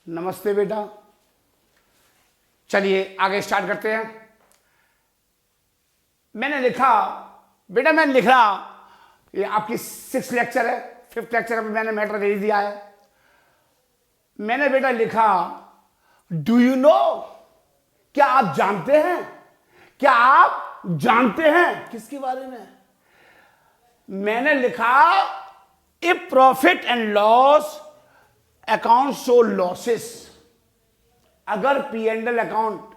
नमस्ते बेटा। चलिए आगे स्टार्ट करते हैं। मैंने लिखा बेटा, मैंने लिखा ये आपकी 6th लेक्चर है, 5th लेक्चर में मैंने मैटर दे दिया है। मैंने बेटा लिखा डू यू नो, क्या आप जानते हैं, क्या आप जानते हैं किसके बारे में? मैंने लिखा if profit and loss account show losses. अगर पी एंड एल अकाउंट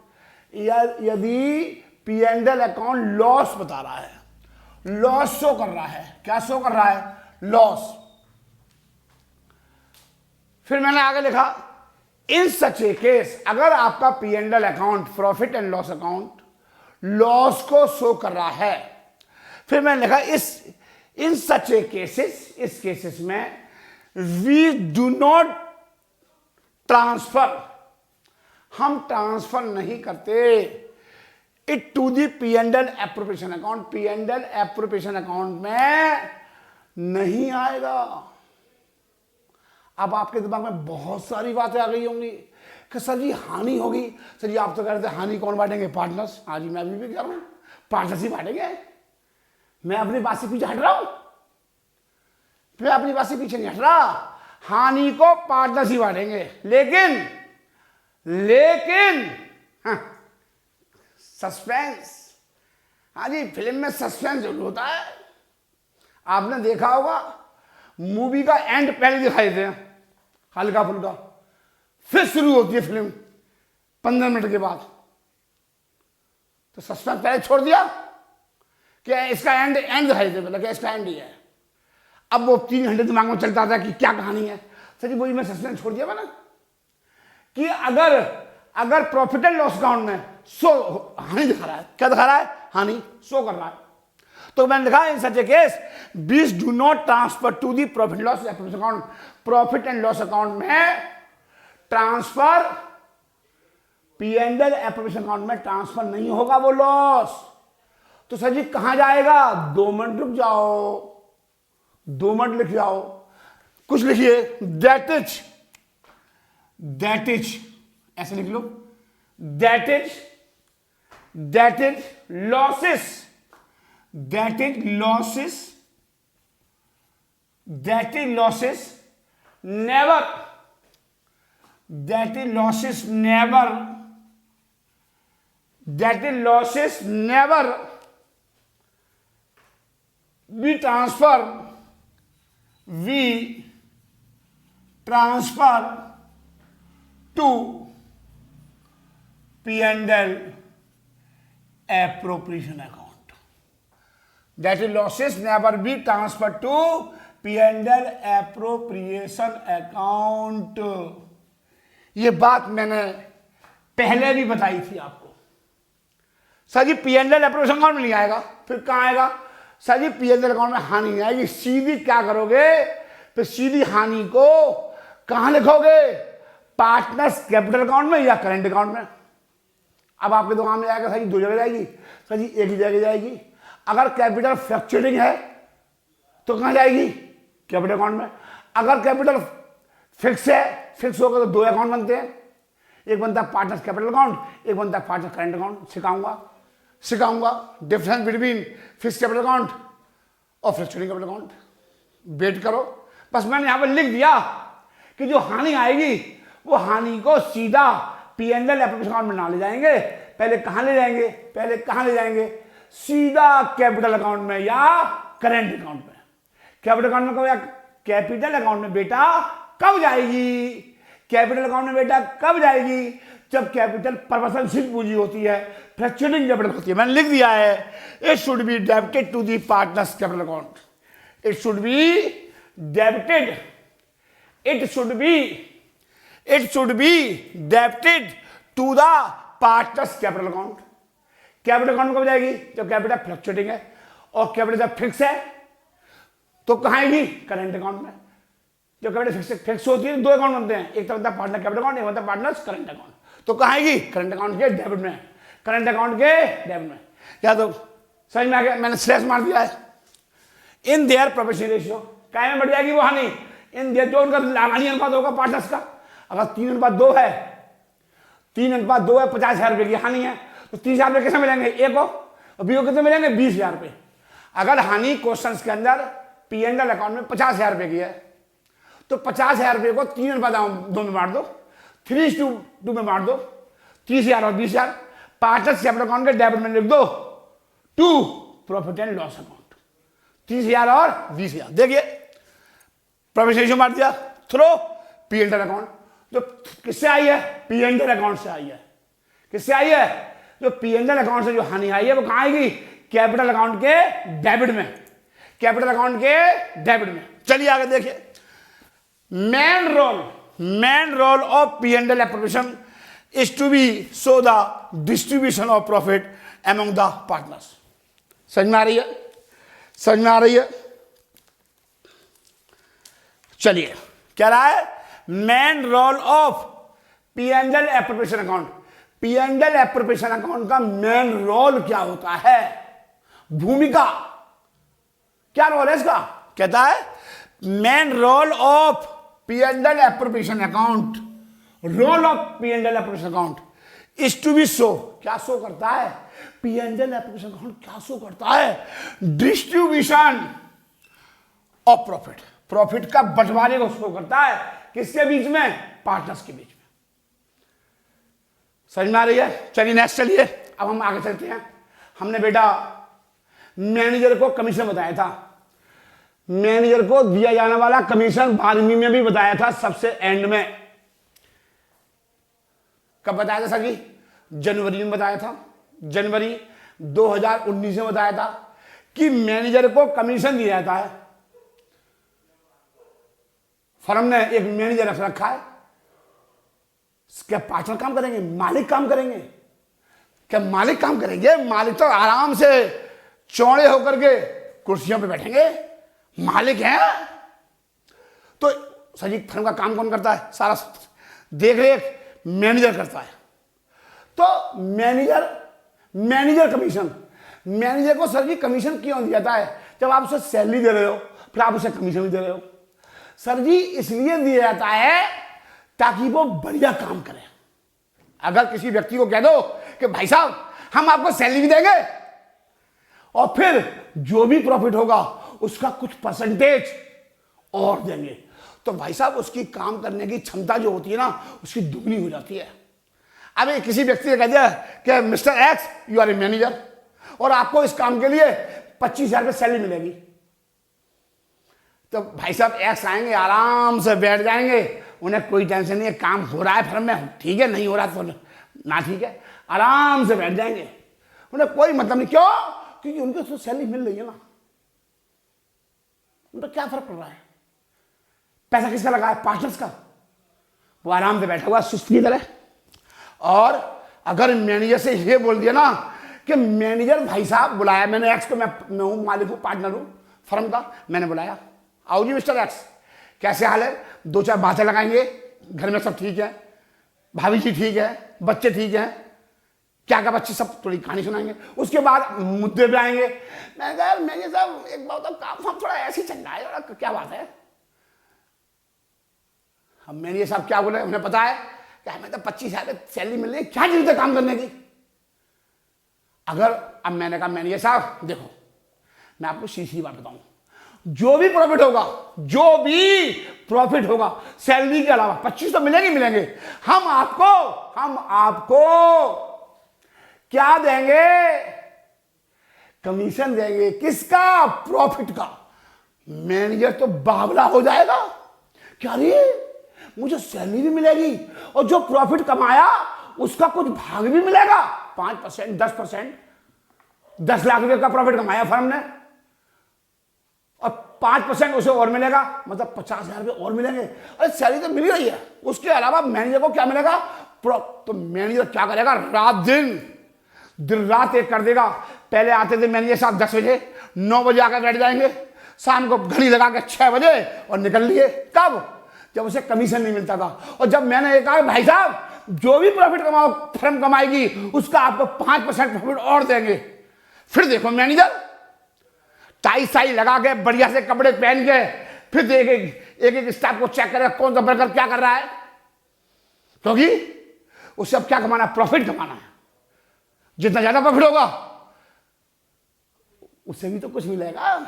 यदि P and L account loss बता रहा है, लॉस शो कर रहा है, क्या शो कर रहा है? लॉस। फिर मैंने आगे लिखा इन सच ए केस, अगर आपका P and L account profit and loss account loss को शो कर रहा है। फिर मैंने लिखा इन सच ए केसेस, इस केसेस में वी डू नॉट ट्रांसफर, हम ट्रांसफर नहीं करते it to the P and L appropriation account, P and L appropriation account में नहीं आएगा। अब आपके दिमाग में बहुत सारी बातें आ गई होंगी कि सर जी हानि होगी। सर जी आप तो कह रहे थे हानि कौन बांटेंगे? पार्टनर्स। हाँ जी, मैं अभी भी कह रहा हूं पार्टनर्स ही बांटेंगे। मैं अपनी बात से पीछे हट रहा हूं, मैं अपनी बात से पीछे नहीं हट रहा। हानि को पार्टनर्स ही बांटेंगे, लेकिन हाँ, सस्पेंस। हाँ जी, फिल्म में सस्पेंस जरूर होता है। आपने देखा होगा मूवी का एंड पहले दिखाई देते हैं हल्का फुल्का, फिर शुरू होती है फिल्म 15 मिनट के बाद। तो सस्पेंस पहले छोड़ दिया कि इसका एंड दिखाई देते, मतलब इसका एंड ही है। अब वो 3 घंटे दिमाग में चलता था कि क्या कहानी है। सर जी वही मैं सस्पेंस छोड़ दिया मैंने कि अगर प्रॉफिट एंड लॉस अकाउंट में हानि दिखा रहा है, क्या दिखा रहा है? हानि शो कर रहा है। तो मैंने लिखा in such a case these do not transfer to the profit loss account, profit and loss account में transfer, P and L appropriation account में ट्रांसफर नहीं होगा वो लॉस। तो सर जी कहां जाएगा? 2 मिनट रुक जाओ, 2 मिनट लिख जाओ, कुछ लिखिए। दैट इज ऐसे लिख लो, that is losses, that is losses never we transfer to P and L appropriation account. That is losses never be transferred to P and L appropriation account. ये बात मैंने पहले भी बताई थी आपको। Sir G P and L appropriation account में नहीं आएगा, फिर कहां आएगा? Sir G P and L account में हानि नहीं आएगी। सीधी क्या करोगे? फिर सीधी हानि को कहां लिखोगे? पार्टनर्स कैपिटल अकाउंट में या करेंट अकाउंट में। अब आपके दिमाग में आएगा सर जी 2 जगह जाएगी? सर जी एक ही जगह जाएगी। अगर कैपिटल फ्लक्चुएटिंग है तो कहां जाएगी? कैपिटल अकाउंट में। अगर कैपिटल फिक्स है, फिक्स होगा तो 2 अकाउंट बनते हैं, एक बनता है पार्टनर्स कैपिटल अकाउंट, एक बनता है पार्टनर्स करंट अकाउंट। सिखाऊंगा difference between fix capital account और फ्लक्चुएटिंग कैपिटल अकाउंट। वेट करो, बस मैंने यहां पर लिख दिया कि जो हानि आएगी वो हानि को सीधा P and L appropriation account में ना ले जाएंगे। पहले कहां ले जाएंगे? सीधा कैपिटल अकाउंट में या करेंट अकाउंट में। कैपिटल अकाउंट में कब या कैपिटल अकाउंट में बेटा कब जाएगी? कैपिटल अकाउंट में बेटा कब जाएगी? जब कैपिटल परिवर्तनशील पूंजी होती है, फ्लक्चुएटिंग कैपिटल होती है। मैंने लिख दिया है it should be debited to the partners capital account. It should be debited to the partners capital account. Capital account में कब जाएगी? जब कैपिटल फ्लक्चुएटिंग है, और कैपिटल जब फिक्स है तो कहां आएगी? करंट अकाउंट में। जब कैपिटल फिक्स होती है तो 2 अकाउंट बनते हैं, एक तो बनता है पार्टनर कैपिटल अकाउंट, एक बनता है पार्टनर्स करंट अकाउंट। तो कहां आएगी? करंट अकाउंट के डेबिट में, करंट अकाउंट के डेबिट में। या तो समझ में आ गया? मैंने स्लैश मार दिया है। इन देयर प्रोपोर्शनल रेशियो, काय में बढ़ जाएगी वो हानि? इन देयर, जो उनका हानि अनुपात होगा पार्टनर्स का। अगर 3:2 है, 3:2 है, 50,000 रुपये की हानि है, तो 30,000 रुपये कैसे मिलेंगे? ए को, और बी को कितने मिलेंगे? 20,000 रुपये। अगर हानि क्वेश्चन के अंदर P&L अकाउंट में 50,000 रुपये की है, तो 50,000 रुपये को 3:2 में बांट दो, 3:2 में बांट दो, 30,000 और 20,000। पार्टनरशिप अकाउंट के डेबिट में लिख दो 2 प्रॉफिट एंड लॉस अकाउंट, 30,000 और 20,000। देखिए प्रॉफिट रेशियो मार दिया थ्रो P&L अकाउंट, जो किससे आई है? P&L अकाउंट से आई है। किससे आई है? जो P&L अकाउंट से जो हानि आई है वो कहां आएगी? कैपिटल अकाउंट के डेबिट में, कैपिटल अकाउंट के डेबिट में। चलिए आगे देखिए, main role of P&L appropriation is to be show the distribution of profit among the partners. समझ में आ रही है? समझ में आ रही है? चलिए क्या रहा है? Main role of P&L appropriation account. P&L appropriation account का मेन रोल क्या होता है? भूमिका क्या रोल है इसका? कहता है main role of P&L appropriation account, role of P&L appropriation account is to be show, क्या शो करता है? P&L एप्रोप्रिएशन अकाउंट क्या शो करता है? डिस्ट्रीब्यूशन ऑफ प्रॉफिट, प्रॉफिट का बंटवारे को शो करता है। किसके बीच में? पार्टनर्स के बीच में। समझ में आ रही है? चलिए नेक्स्ट, चलिए अब हम आगे चलते हैं। हमने बेटा मैनेजर को कमीशन बताया था, मैनेजर को दिया जाने वाला कमीशन 12वीं में भी बताया था, सबसे एंड में। कब बताया था सर जी? जनवरी में बताया था, जनवरी 2019 में बताया था कि मैनेजर को कमीशन दिया जाता है। फर्म ने एक मैनेजर रख रखा है, क्या पार्टनर काम करेंगे? मालिक काम करेंगे? क्या मालिक काम करेंगे? मालिक तो आराम से चौड़े होकर के कुर्सियों पे बैठेंगे, मालिक हैं। तो सही फर्म का काम कौन करता है? सारा देख रेख मैनेजर करता है। तो मैनेजर कमीशन, मैनेजर को सर जी कमीशन क्यों दिया जाता है? जब आप उसे सैलरी दे रहे हो फिर आप उसे कमीशन भी दे रहे हो। सर जी इसलिए दिया जाता है ताकि वो बढ़िया काम करे। अगर किसी व्यक्ति को कह दो कि भाई साहब हम आपको सैलरी भी देंगे और फिर जो भी प्रॉफिट होगा उसका कुछ परसेंटेज और देंगे, तो भाई साहब उसकी काम करने की क्षमता जो होती है ना उसकी दुगनी हो जाती है। अब किसी व्यक्ति ने कह दिया कि mister X you are a manager और आपको इस काम के लिए 25,000 रुपये सैलरी मिलेगी, तो भाई साहब एक्स आएंगे, आराम से बैठ जाएंगे, उन्हें कोई टेंशन नहीं है, काम हो रहा है फर्म में, ठीक है, नहीं हो रहा तो ना ठीक है, आराम से बैठ जाएंगे, उन्हें कोई मतलब नहीं। क्यों? क्योंकि उनको तो सैलरी मिल रही है ना, उन पर क्या फर्क पड़ रहा है? पैसा किसका लगा है? पार्टनर्स का। वो आराम से बैठा हुआ सुस्त की तरह। और अगर मैनेजर से ये बोल दिया ना कि मैनेजर भाई साहब बुलाया मैंने एक्स को, मैं हूं मालिक हूं, पार्टनर हूं फर्म का, मैंने बुलाया, आओ जी मिस्टर एक्स, कैसे हाल है? 2-4 बातें लगाएंगे, घर में सब ठीक है, भाभी जी ठीक है, बच्चे ठीक हैं, क्या क्या बच्चे, सब थोड़ी कहानी सुनाएंगे। उसके बाद मुद्दे पे आएंगे। मैं कहा मैनेजर साहब एक बात, काम थोड़ा ऐसे ही चल रहा है, क्या बात है? हम मैनेजर साहब क्या बोले, उन्हें पता है कि हमें तो 25,000 सैलरी मिल रही है, क्या जरूरत है काम करने की? अगर अब मैंने कहा मैनेजर साहब देखो मैं आपको सीधी बात बताऊं, जो भी प्रॉफिट होगा सैलरी के अलावा 25 तो मिलेंगे, हम आपको क्या देंगे? कमीशन देंगे। किसका? प्रॉफिट का। मैनेजर तो बावला हो जाएगा, क्या रे मुझे सैलरी भी मिलेगी और जो प्रॉफिट कमाया उसका कुछ भाग भी मिलेगा, 5%, 10%, 10 लाख रुपए का प्रॉफिट कमाया फर्म ने और 5% उसे और मिलेगा, मतलब 50,000 रुपये और मिलेंगे। अरे सैलरी तो मिल रही है, उसके अलावा मैनेजर को क्या मिलेगा? तो मैनेजर क्या करेगा? रात दिन रात एक कर देगा। पहले आते थे मैनेजर साहब 10 बजे, 9 बजे आकर बैठ जाएंगे, शाम को घड़ी लगा के 6 बजे और निकल लिए। कब? जब उसे कमीशन नहीं मिलता था। और जब मैंने ये कहा भाई साहब जो भी प्रॉफिट फर्म कमाएगी उसका आपको 5% प्रॉफिट और देंगे, फिर देखो मैनेजर टाई साई लगा के बढ़िया से कपड़े पहन के फिर एक स्टाफ को चेक करे कौन सा वर्कर क्या कर रहा है। क्योंकि उससे अब क्या कमाना है, प्रॉफिट कमाना है। जितना ज्यादा प्रॉफिट होगा उससे भी तो कुछ मिलेगा।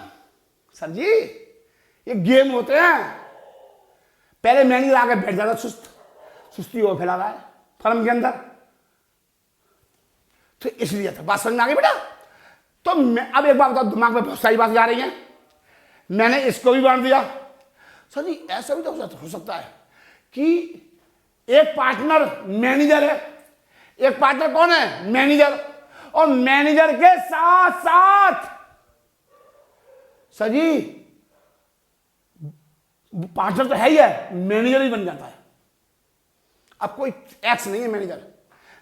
सर जी ये गेम होते हैं। पहले मैनेजर आके बैठ जाता, सुस्ती हो फैला रहा है फर्म के अंदर, तो इसलिए था। बात समझ में आ गई बेटा? तो मैं अब एक बात बताओ, दिमाग में बहुत सारी बातें आ रही हैं। मैंने इसको भी बांट दिया। सर जी ऐसा भी तो हो सकता है कि एक पार्टनर मैनेजर है, एक पार्टनर कौन है, मैनेजर, और मैनेजर के साथ साथ सर जी पार्टनर तो है ही है, मैनेजर ही बन जाता है। अब कोई एक्स नहीं है मैनेजर,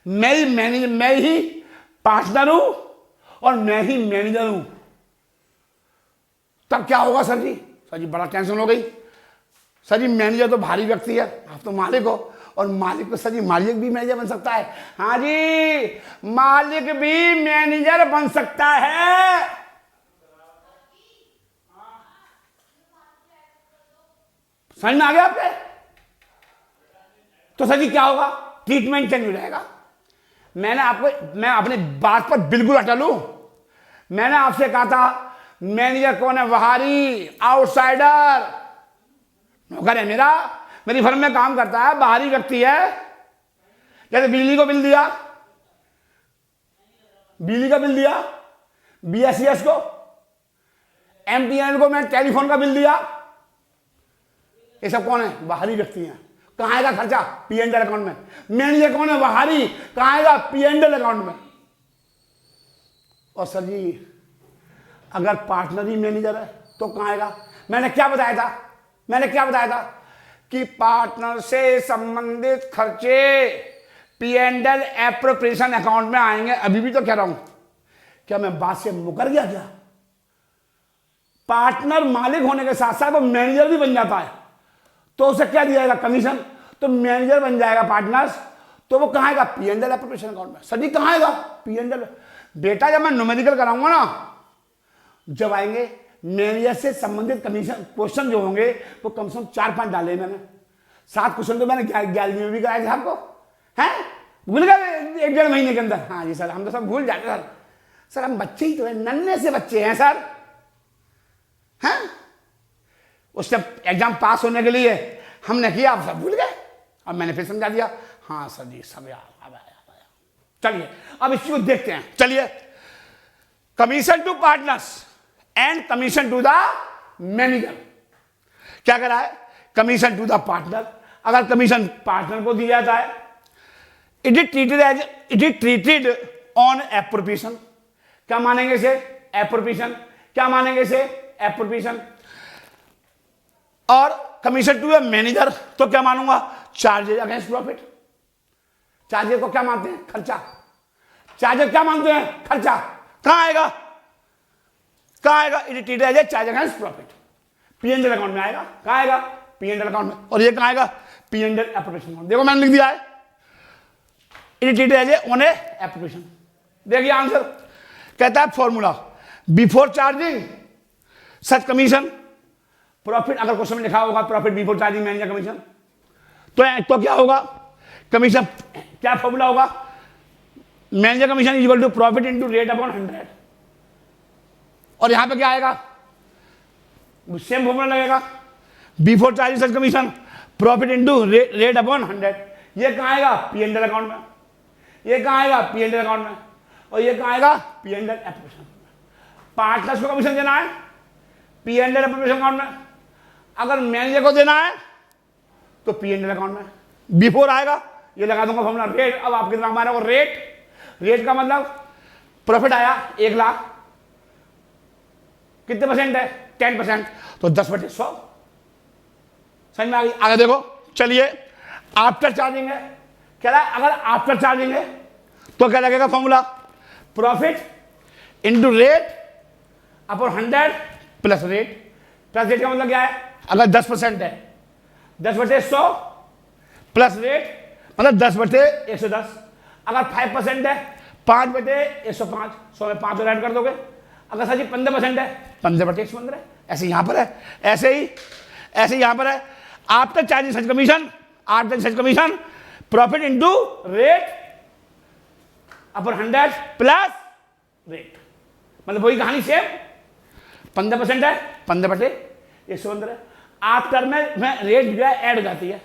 मैं ही पार्टनर हूं और मैं ही मैनेजर हूं। तब क्या होगा सर जी? सर जी बड़ा टेंशन हो गई। सर जी मैनेजर तो भारी व्यक्ति है, आप तो मालिक हो, और मालिक को सर जी मालिक भी मैनेजर बन सकता है। हाँ जी मालिक भी मैनेजर बन सकता है। समझ में आ गया आपके? तो सर जी क्या होगा, ट्रीटमेंट चेंज हो जाएगा। मैं अपने बात पर बिल्कुल अटल हूं। मैंने आपसे कहा था मैनेजर कौन है, बाहरी, आउटसाइडर। नौकर है मेरा, मेरी फर्म में काम करता है, बाहरी व्यक्ति है। जैसे बिजली को बिल दिया, बिजली का बिल दिया, बीएसईएस को, एमटीएनएल को मैं टेलीफोन का बिल दिया। ये सब कौन है, बाहरी व्यक्ति हैं। कहां आएगा खर्चा, पीएनएल अकाउंट में। मैनेजर कौन है, बाहरी, कहां आएगा, पीएनएल अकाउंट में। और सर जी अगर पार्टनर ही मैनेजर है तो कहां आएगा? मैंने क्या बताया था कि पार्टनर से संबंधित खर्चे पीएनएल एप्रोप्रिएशन अकाउंट में आएंगे। अभी भी तो कह रहा हूं, क्या मैं बात से मुकर गया क्या? पार्टनर मालिक होने के साथ साथ वो मैनेजर भी बन जाता है, तो उसे क्या दिया जाएगा, कमीशन। तो मैनेजर बन जाएगा पार्टनर्स, तो वो कहां आएगा, पीएनएल एप्रोप्रिएशन अकाउंट में। सर जी कहां आएगा, पीएनएल। बेटा जब मैं न्यूमेरिकल कराऊंगा ना, जब आएंगे मैनेजर से संबंधित कमीशन क्वेश्चन जो होंगे वो कम से कम 4-5 डाले मैंने। 7 क्वेश्चन तो मैंने 11वीं में भी कराए थे आपको, हैं भूल गए 1-1.5 महीने के अंदर। हाँ जी सर, हम तो सब भूल जाते सर। सर हम बच्चे ही तो हैं, नन्हे से बच्चे हैं सर, हैं। उस टाइम एग्जाम पास होने के लिए हमने किया, आप सब भूल गए। अब मैंने फिर समझा दिया, हाँ सर जी सब याद आया। चलिए अब इसको देखते हैं। चलिए, commission to partners and commission to the manager. क्या करा है, कमीशन टू द पार्टनर। अगर कमीशन पार्टनर को दिया जाता है, it is treated on appropriation. क्या मानेंगे इसे, एप्रोप्रिएशन। क्या मानेंगे इसे, एप्रोप्रिएशन। और कमीशन टू द मैनेजर तो क्या मानूंगा, चार्जेज अगेंस्ट प्रॉफिट। चार्जेज को क्या मानते हैं, खर्चा। चार्जेज क्या मानते हैं, खर्चा। कहां आएगा, it treated as a charge against profit. PNL account में आएगा। कहां आएगा, पीएनएल अकाउंट में। और ये कहां आएगा, पीएनएल एप्रोप्रिएशन अकाउंट। देखो मैंने लिख दिया है, it treated as a on a appropriation. देखिए आंसर कहता है formula, before charging such commission profit. अगर क्वेश्चन में लिखा होगा profit before charging manager commission, तो क्या होगा, कमीशन क्या फॉर्मूला होगा, manager commission is equal to profit into rate upon 100। और यहां पे क्या आएगा, सेम फॉर्मूला लगेगा, before charging such commission profit into rate upon 100। ये कहां आएगा, पीएनएल अकाउंट में। ये कहां आएगा, पीएनएल अकाउंट में। और ये कहां आएगा, पीएनएल एप्रोप्रिएशन। पार्टनर्स को कमीशन देना है पीएनएल एप्रोप्रिएशन अकाउंट में, अगर मैनेजर को देना है तो पीएनएल अकाउंट में। बिफोर आएगा, ये लगा दूंगा फॉर्मूला रेट। अब आपके दिमाग में आएगा रेट का मतलब प्रॉफिट आया 1 लाख, कितने परसेंट है, 10%, तो 10/100। समझ में आ गई? आगे देखो, चलिए आफ्टर चार्जिंग है। क्या है, अगर आफ्टर चार्जिंग है तो क्या लगेगा formula, profit into rate upon 100 plus rate. Plus rate का मतलब क्या है, अगर 10% है 10/100 प्लस रेट मतलब 10/110। अगर 5% है 5/105, 100 में 5 ऐड कर दोगे। अगर सर जी 15% है 15/115। ऐसे यहां पर है, ऐसे ही यहां पर है। After charging such commission profit into rate अपन 100 प्लस रेट, मतलब वही कहानी सेम। 15% है, 15/115। आफ्टर में रेट जो है ऐड हो जाती है,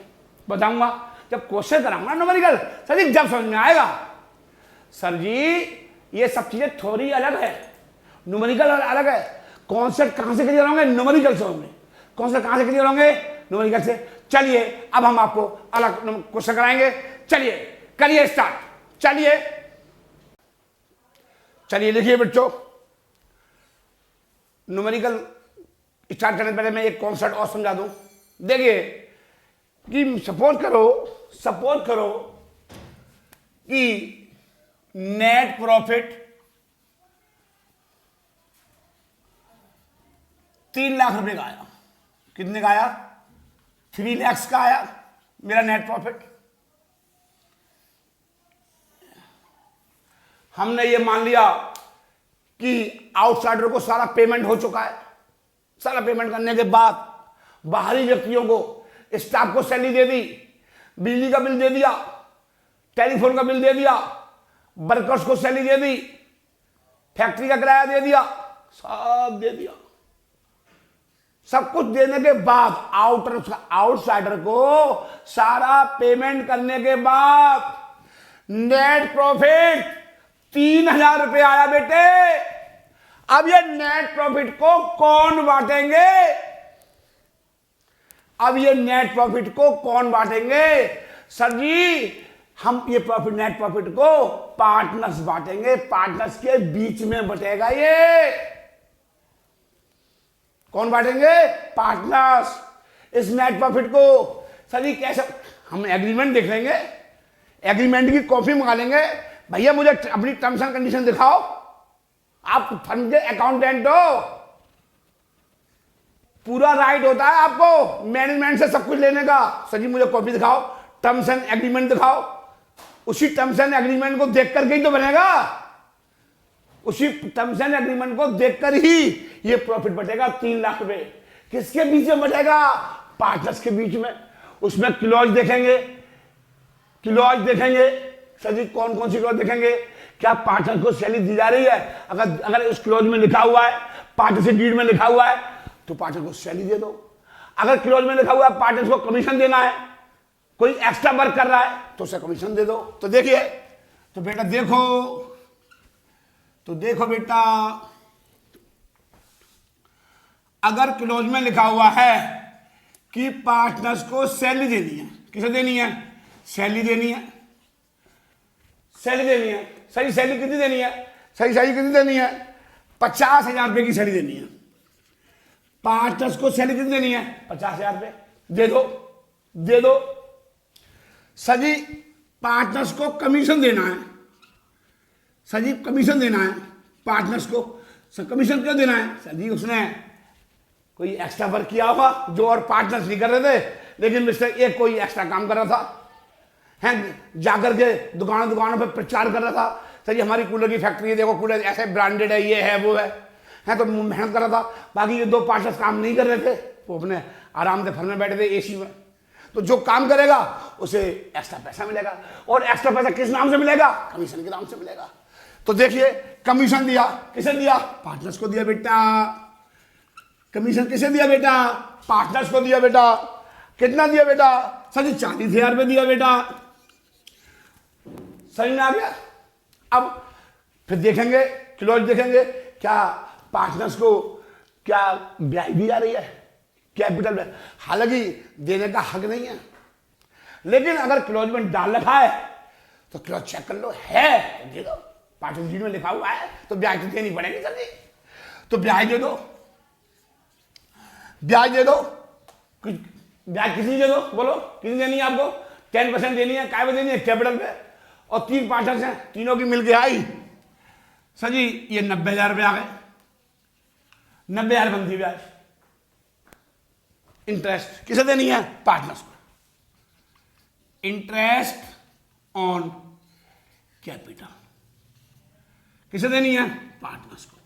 बताऊंगा जब क्वेश्चन कराऊंगा न्यूमेरिकल। सर जी जब समझ में आएगा। सर जी ये सब चीजें थोड़ी अलग है, न्यूमेरिकल अलग है। कॉन्सेप्ट कहां से क्लियर होंगे? न्यूमेरिकल से होंगे। कॉन्सेप्ट कहां से क्लियर होंगे? न्यूमेरिकल से। चलिए अब हम आपको अलग क्वेश्चन कराएंगे। चलिए करिए स्टार्ट। चलिए देखिए बच्चों, न्यूमेरिकल स्टार्ट करने से पहले मैं एक कॉन्सेप्ट और समझा दूं। देखिए कि सपोज करो कि नेट प्रॉफिट 3 लाख रुपए का आया। कितने का आया? 3 लाख का आया मेरा नेट प्रॉफिट। हमने ये मान लिया कि आउटसाइडर को सारा पेमेंट हो चुका है। सारा पेमेंट करने के बाद बाहरी व्यक्तियों को, स्टाफ को सैलरी दे दी, बिजली का बिल दे दिया, टेलीफोन का बिल दे दिया, वर्कर्स को सैलरी दे दी, फैक्ट्री का किराया दे दिया, सब दे दिया। सब कुछ देने के बाद आउटसाइडर को सारा पेमेंट करने के बाद नेट प्रॉफिट 3000 रुपए आया बेटे। अब ये नेट प्रॉफिट को कौन बांटेंगे? सर जी हम ये नेट प्रॉफिट को पार्टनर्स बांटेंगे। पार्टनर्स के बीच में बटेगा ये। कौन बांटेंगे? पार्टनर्स इस नेट प्रॉफिट को। सर जी कैसे? हम एग्रीमेंट देख लेंगे, एग्रीमेंट की कॉपी मंगा लेंगे। भैया मुझे अपनी टर्म्स एंड कंडीशन दिखाओ। आप फर्म के अकाउंटेंट हो, पूरा राइट होता है आपको मैनेजमेंट से सब कुछ लेने का। सर जी मुझे कॉपी दिखाओ, टर्म्स एंड एग्रीमेंट दिखाओ। उसी टर्म्स एंड एग्रीमेंट को देख करके ही तो बनेगा। उसी टर्म्स एंड एग्रीमेंट को देखकर ही ये प्रॉफिट बटेगा 3 लाख रुपए। किसके बीच में बटेगा? पार्टनर्स के बीच में। उसमें क्लॉज देखेंगे। सर जी कौन कौन सी क्लॉज देखेंगे? क्या पार्टनर को सैलरी दी जा रही है? अगर उस क्लॉज में लिखा हुआ है, पार्टनरशिप डीड में लिखा हुआ है, तो पार्टनर को सैलरी दे दो। अगर क्लॉज में लिखा हुआ है पार्टनर को कमीशन देना है, कोई एक्स्ट्रा वर्क कर रहा है, तो उसे कमीशन दे दो। तो देखिए, तो बेटा देखो बेटा, अगर क्लॉज में लिखा हुआ है कि पार्टनर्स को सैलरी देनी है, किसे देनी है? सैलरी देनी है। सही सैलरी कितनी देनी है? कितनी देनी है? 50,000 रुपए की सैलरी देनी है। पार्टनर्स को सैलरी कितनी देनी है? 50,000 रुपए। दे दो। सर जी पार्टनर्स को कमीशन देना है। पार्टनर्स को। सर कमीशन क्यों देना है? सर जी उसने कोई एक्स्ट्रा वर्क किया होगा जो और पार्टनर्स नहीं कर रहे थे, लेकिन मिस्टर एक कोई एक्स्ट्रा काम कर रहा था, जाकर के दुकानों पे प्रचार कर रहा था। सर जी हमारी कूलर की फैक्ट्री है, देखो कूलर ऐसे ब्रांडेड है, ये है वो है, तो मेहनत कर रहा था। बाकी ये 2 पार्टनर्स काम नहीं कर रहे थे, वो अपने आराम से फर्म में बैठे थे एसी में। तो जो काम करेगा उसे एक्स्ट्रा पैसा मिलेगा। और एक्स्ट्रा पैसा किस नाम से मिलेगा? कमीशन के नाम से मिलेगा। तो देखिए कमीशन दिया, किसे दिया? पार्टनर्स को दिया बेटा। कमीशन किसे दिया बेटा? पार्टनर्स को दिया बेटा। कितना दिया बेटा? सर जी 40,000 रुपये दिया बेटा। समझ में आ गया? अब फिर देखेंगे, क्लॉज देखेंगे, क्या पार्टनर्स को क्या ब्याज दी जा रही है? कैपिटल में। हालांकि देने का हक नहीं है, लेकिन अगर क्लॉज में डाल रखा है तो क्लॉज चेक कर लो, है तो दे दो। पार्टनरशिप में लिखा हुआ है तो ब्याज तो देनी पड़ेगी सर जी। तो ब्याज दे दो। ब्याज कितनी दे दो? बोलो कितनी देनी है आपको? 10% देनी है। काय पे देनी है? कैपिटल पे। और 3 पार्टनर्स हैं, तीनों की मिलके आई सर जी ये 90,000 रुपये आ गए। 90,000 बनती ब्याज। इंटरेस्ट किसे देनी है? पार्टनर्स को। इंटरेस्ट ऑन कैपिटल किसे देनी है? पार्टनर्स को।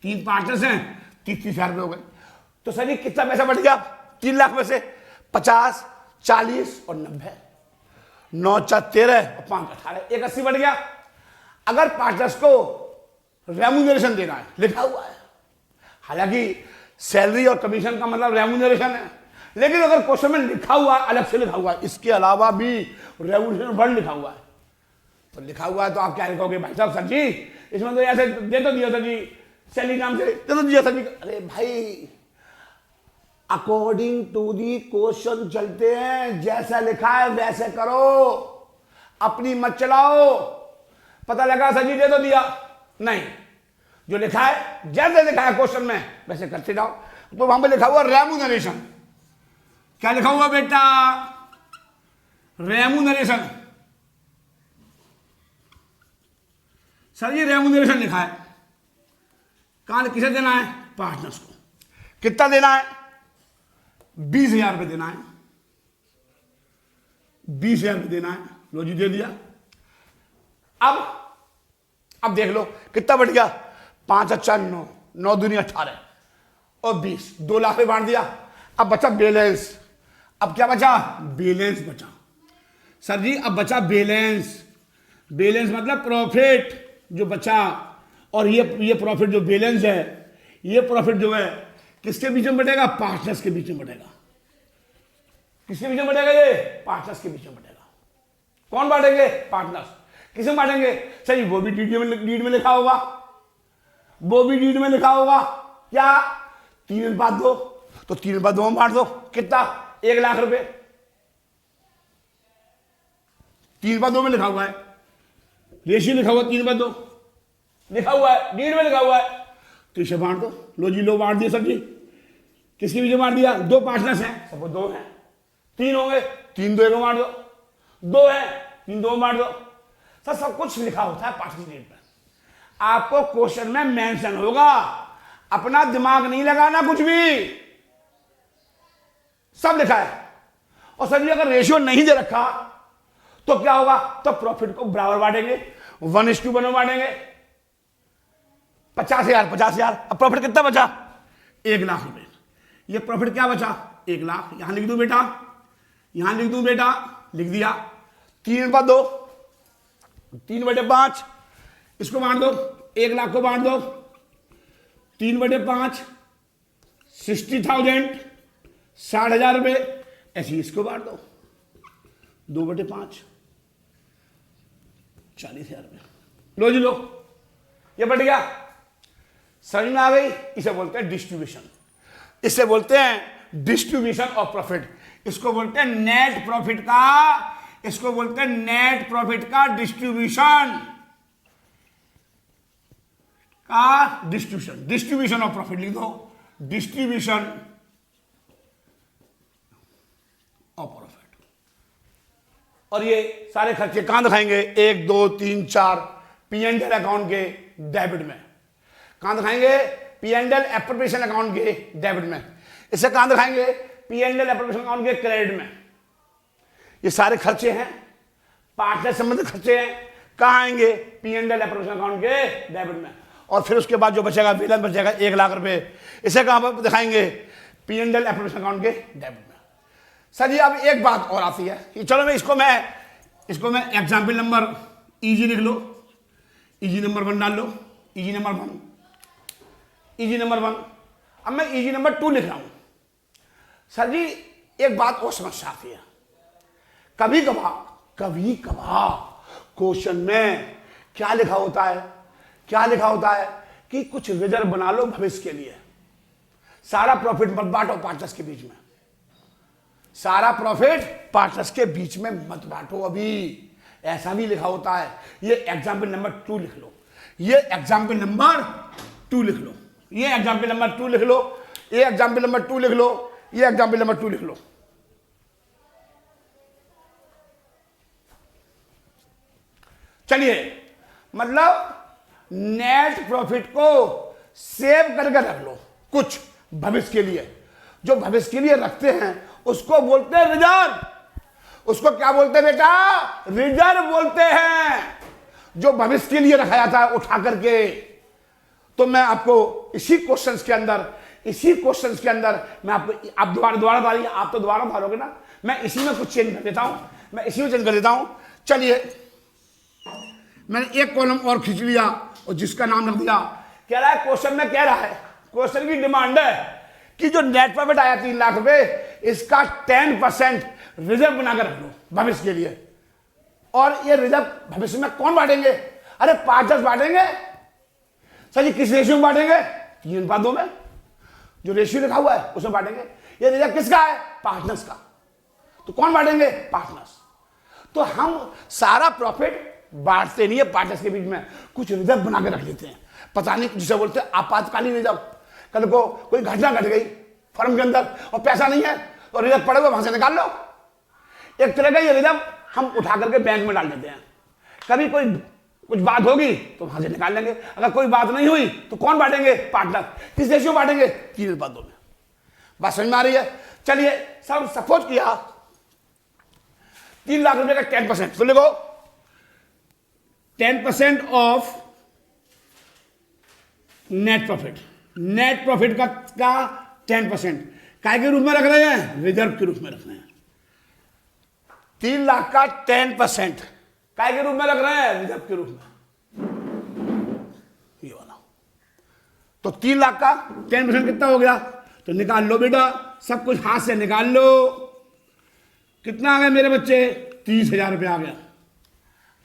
3 पार्टनर्स हैं, 30,000 रुपये हो गए। तो सर जी कितना पैसा बढ़ गया? 3 लाख में से 50, 40 और 90। 9 4 13 और 5 18, 180 बढ़ गया। अगर पार्टनर्स को रेम्यूनरेशन देना है, लिखा हुआ है, हालांकि सैलरी और कमीशन का मतलब रेम्यूनरेशन है, लेकिन अगर क्वेश्चन में लिखा हुआ, अलग से लिखा हुआ है, इसके अलावा भी रेम्यूनरेशन वर्ड लिखा हुआ है, तो लिखा हुआ है तो आप क्या लिखोगे भाई साहब? सर जी इसमें तो ऐसे दे तो दिया सर जी, सैलरी नाम से दे तो दिया सर जी। अरे भाई, अकॉर्डिंग टू दी क्वेश्चन चलते हैं, जैसा लिखा है वैसे करो, अपनी मत चलाओ। पता लगा सर जी दे तो दिया, नहीं, जो लिखा है जैसे लिखा है क्वेश्चन में वैसे करते जाओ। तो वहां पे लिखा हुआ रेम्यूनरेशन, क्या लिखा हुआ बेटा? रेम्यूनरेशन। सर ये रेम्यूनरेशन लिखा है, कहां किसे देना है? पार्टनर्स को। कितना देना है? 20,000 रुपये देना है, 20,000 रुपये देना है। लो जी दे दिया। अब देख लो कितना बढ़ गया, 5 अच्छा 9, 9 दूनी 18 और 20, 2 लाख में बांट दिया। अब बचा बैलेंस। अब क्या बचा? बैलेंस बचा। सर जी अब बचा बैलेंस। बैलेंस मतलब प्रॉफिट जो बचा, और ये प्रॉफिट जो बैलेंस है, ये प्रॉफिट जो है किसके बीच में बटेगा? पार्टनर्स के बीच में बटेगा। किसके बीच में बटेगा? ये पार्टनर्स के बीच में बटेगा। कौन बांटेंगे? पार्टनर्स। किसे बांटेंगे? सही, वो भी डीड में लिखा होगा, वो भी डीड में लिखा होगा। क्या? 3/2, तो 3/2 में बांट दो। कितना? 1 लाख रुपए। 3/2 में लिखा हुआ है, रेशियो लिखा हुआ 3/2 लिखा हुआ है, डीड में लिखा हुआ है, तो इसे बांट दो। लो जी लो, बांट दिया सर जी। किसके बीच में बांट दिया? 2 पार्टनर्स हैं, सब 2 हैं, 3 होंगे, 3 2 को बांट दो। 2 है, 3 2 बांट दो। सर सब कुछ लिखा होता है पार्टनर डेट पर, आपको क्वेश्चन में मेंशन होगा, अपना दिमाग नहीं लगाना कुछ भी, सब लिखा है। और सर जी अगर रेशियो नहीं दे रखा तो क्या होगा? तो प्रॉफिट को बराबर बांटेंगे, 1:1 में बांटेंगे। 50,000 50,000। अब प्रॉफिट कितना बचा? 1 लाख रुपए। ये प्रॉफिट क्या बचा? 1 लाख। यहां लिख दूं बेटा, यहां लिख दूं बेटा, लिख दिया। 3/2, 3/5, इसको बांट दो, 1 लाख को बांट दो, 3/5 60,000, 60,000 रुपए। ऐसे इसको बांट दो, 2/5 40,000 रुपए। लो जी लो, ये बढ़ गया। समझ में आ गई? इसे बोलते हैं डिस्ट्रीब्यूशन, इसे बोलते हैं डिस्ट्रीब्यूशन ऑफ प्रॉफिट, इसको बोलते हैं नेट प्रॉफिट का, इसको बोलते हैं नेट प्रॉफिट का डिस्ट्रीब्यूशन का डिस्ट्रीब्यूशन। डिस्ट्रीब्यूशन ऑफ प्रॉफिट लिख दो, डिस्ट्रीब्यूशन ऑफ प्रॉफिट। और ये सारे खर्चे कहां दिखाएंगे? 1 2 3 4 P&L अकाउंट के डेबिट में। कहां दिखाएंगे? P&L एप्रोप्रिएशन अकाउंट के डेबिट में। इसे कहां दिखाएंगे? P&L एप्रोप्रिएशन अकाउंट के क्रेडिट में। ये सारे खर्चे हैं, पार्टनर संबंधित खर्चे हैं, कहां आएंगे? P&L एप्रोप्रिएशन अकाउंट के डेबिट में। और फिर उसके बाद जो बचेगा बैलेंस बचेगा 1 लाख रुपए, इसे कहां पर दिखाएंगे? P&L एप्रोप्रिएशन अकाउंट के डेबिट में। सर जी अब एक बात और आती है कि चलो मैं इसको मैं एग्जाम्पल नंबर इजी लिख लो, इजी नंबर 1 डाल लो, इजी नंबर 1, इजी नंबर 1। अब मैं इजी नंबर 2 लिख रहा हूं। सर जी एक बात और समस्या आती है, कभी कभार क्वेश्चन में क्या लिखा होता है, क्या लिखा होता है कि कुछ रिजर्व बना लो भविष्य के लिए, सारा प्रॉफिट मत बांटो पार्टनर्स के बीच में, सारा प्रॉफिट पार्टनर्स के बीच में मत बांटो अभी, ऐसा भी लिखा होता है। ये एग्जाम्पल नंबर 2 लिख लो, ये एग्जाम्पल नंबर 2 लिख लो, ये एग्जाम्पल नंबर 2 लिख लो, ये एग्जाम्पल नंबर 2 लिख लो, ये एग्जाम्पल नंबर 2 लिख लो। चलिए, मतलब नेट प्रॉफिट को सेव करके रख लो कुछ भविष्य के लिए, जो भविष्य के लिए रखते हैं उसको बोलते हैं रिजर्व। उसको क्या बोलते हैं बेटा? रिजर्व बोलते हैं, जो भविष्य के लिए रखा जाता है उठा करके। तो मैं आपको इसी क्वेश्चंस के अंदर मैं आपको, आप दोबारा आप तो दोबारा मारोगे ना, मैं इसी में कुछ चेंज कर देता हूं, चलिए मैंने एक कॉलम और खींच लिया और जिसका नाम रख दिया, कह रहा है क्वेश्चन में कह रहा है, क्वेश्चन की डिमांड है कि जो नेट प्रॉफिट आया 3 लाख रुपए, इसका 10% रिजर्व बनाकर रख लो भविष्य के लिए। और ये रिजर्व भविष्य में कौन बांटेंगे? अरे 5-10 बांटेंगे सर जी। किस रेशियो में बांटेंगे? 3:2 में, जो रेशियो लिखा हुआ है उसमें बांटेंगे। ये रिजर्व किसका है? पार्टनर्स का। तो कौन बांटेंगे? पार्टनर्स। तो हम सारा प्रॉफिट बांटते नहीं है पार्टनर्स के बीच में, कुछ रिजर्व बना के रख लेते हैं। पता नहीं, जिसे बोलते हैं आपातकालीन रिजर्व। कल को कोई घटना घट गई फर्म के अंदर और पैसा नहीं है तो रिजर्व पड़े हुए वहां से निकाल लो। एक तरह का ये रिजर्व हम उठा करके बैंक में डाल देते हैं। कभी कोई कुछ बात होगी तो वहां से निकाल लेंगे। अगर कोई बात नहीं हुई तो कौन बांटेंगे? पार्टनर। किस रेशियो में बांटेंगे? 3:2 में। बात समझ में आ रही है? चलिए सब सपोज किया 3 लाख रुपए का 10%, तो लिखो 10% of net profit. Net profit का 10% काय के रूप में रख रहे हैं? रिजर्व के रूप में रख रहे हैं। 3 लाख का 10% काय के रूप में रख रहे हैं? रिजर्व के रूप में, ये वाला। तो 3 लाख का 10% कितना हो गया? तो निकाल लो बेटा, सब कुछ हाथ से निकाल लो। कितना आ गया मेरे बच्चे? 30,000 रुपये आ गया।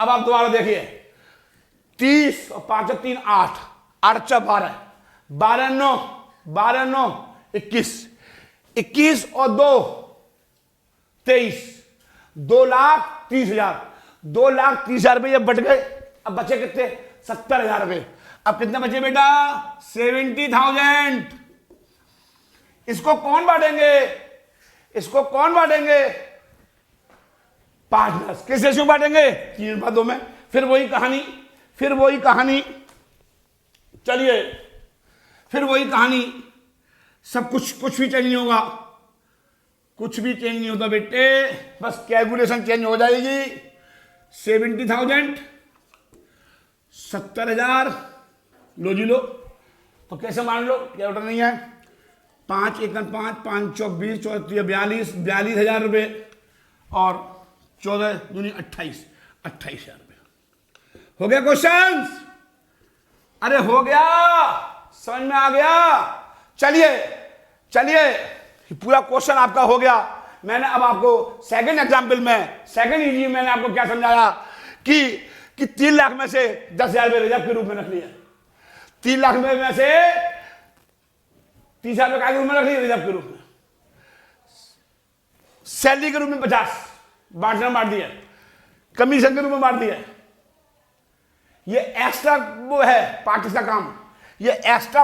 अब आप दोबारा देखिए, 30 और 5 3 8, 8 12, 12 9 21, 21 और 2 23, 2,30,000। 2,30,000 रुपये बट गए। अब बचे कितने? 70,000 रुपये। अब कितने बचे बेटा? 70,000। इसको कौन बांटेंगे? इसको कौन बांटेंगे? पार्टनर्स। किस रेशियो में बांटेंगे? 3:2 में। फिर वही कहानी, चलिए फिर वही कहानी, सब कुछ भी चेंज नहीं होगा, कुछ भी चेंज नहीं होता बेटे, बस कैलकुलेशन चेंज हो जाएगी। 70,000, 70,000, लो जी लो। तो कैसे मान लो? कैलकुलेटर नहीं है। 5 1 5, 5 4 20, 42, 42,000 रुपये और 14 दूनी 28, 28,000 रुपये। हो गया क्वेश्चन? अरे हो गया, समझ में आ गया? चलिए पूरा क्वेश्चन आपका हो गया। मैंने अब आपको सेकंड एग्जाम्पल में, सेकंड ईजी मैंने आपको क्या समझाया कि 3 लाख में से 10,000 रुपये रिजर्व के रूप में रख लिया। 3 लाख में से 30,000 रुपये के रूप में रख लिया रिजर्व के रूप में। सैलरी के रूप में 50 बांट दिया, कमीशन के रूप में बांट दिया। ये एक्स्ट्रा वो है पार्टनर्स का काम। ये एक्स्ट्रा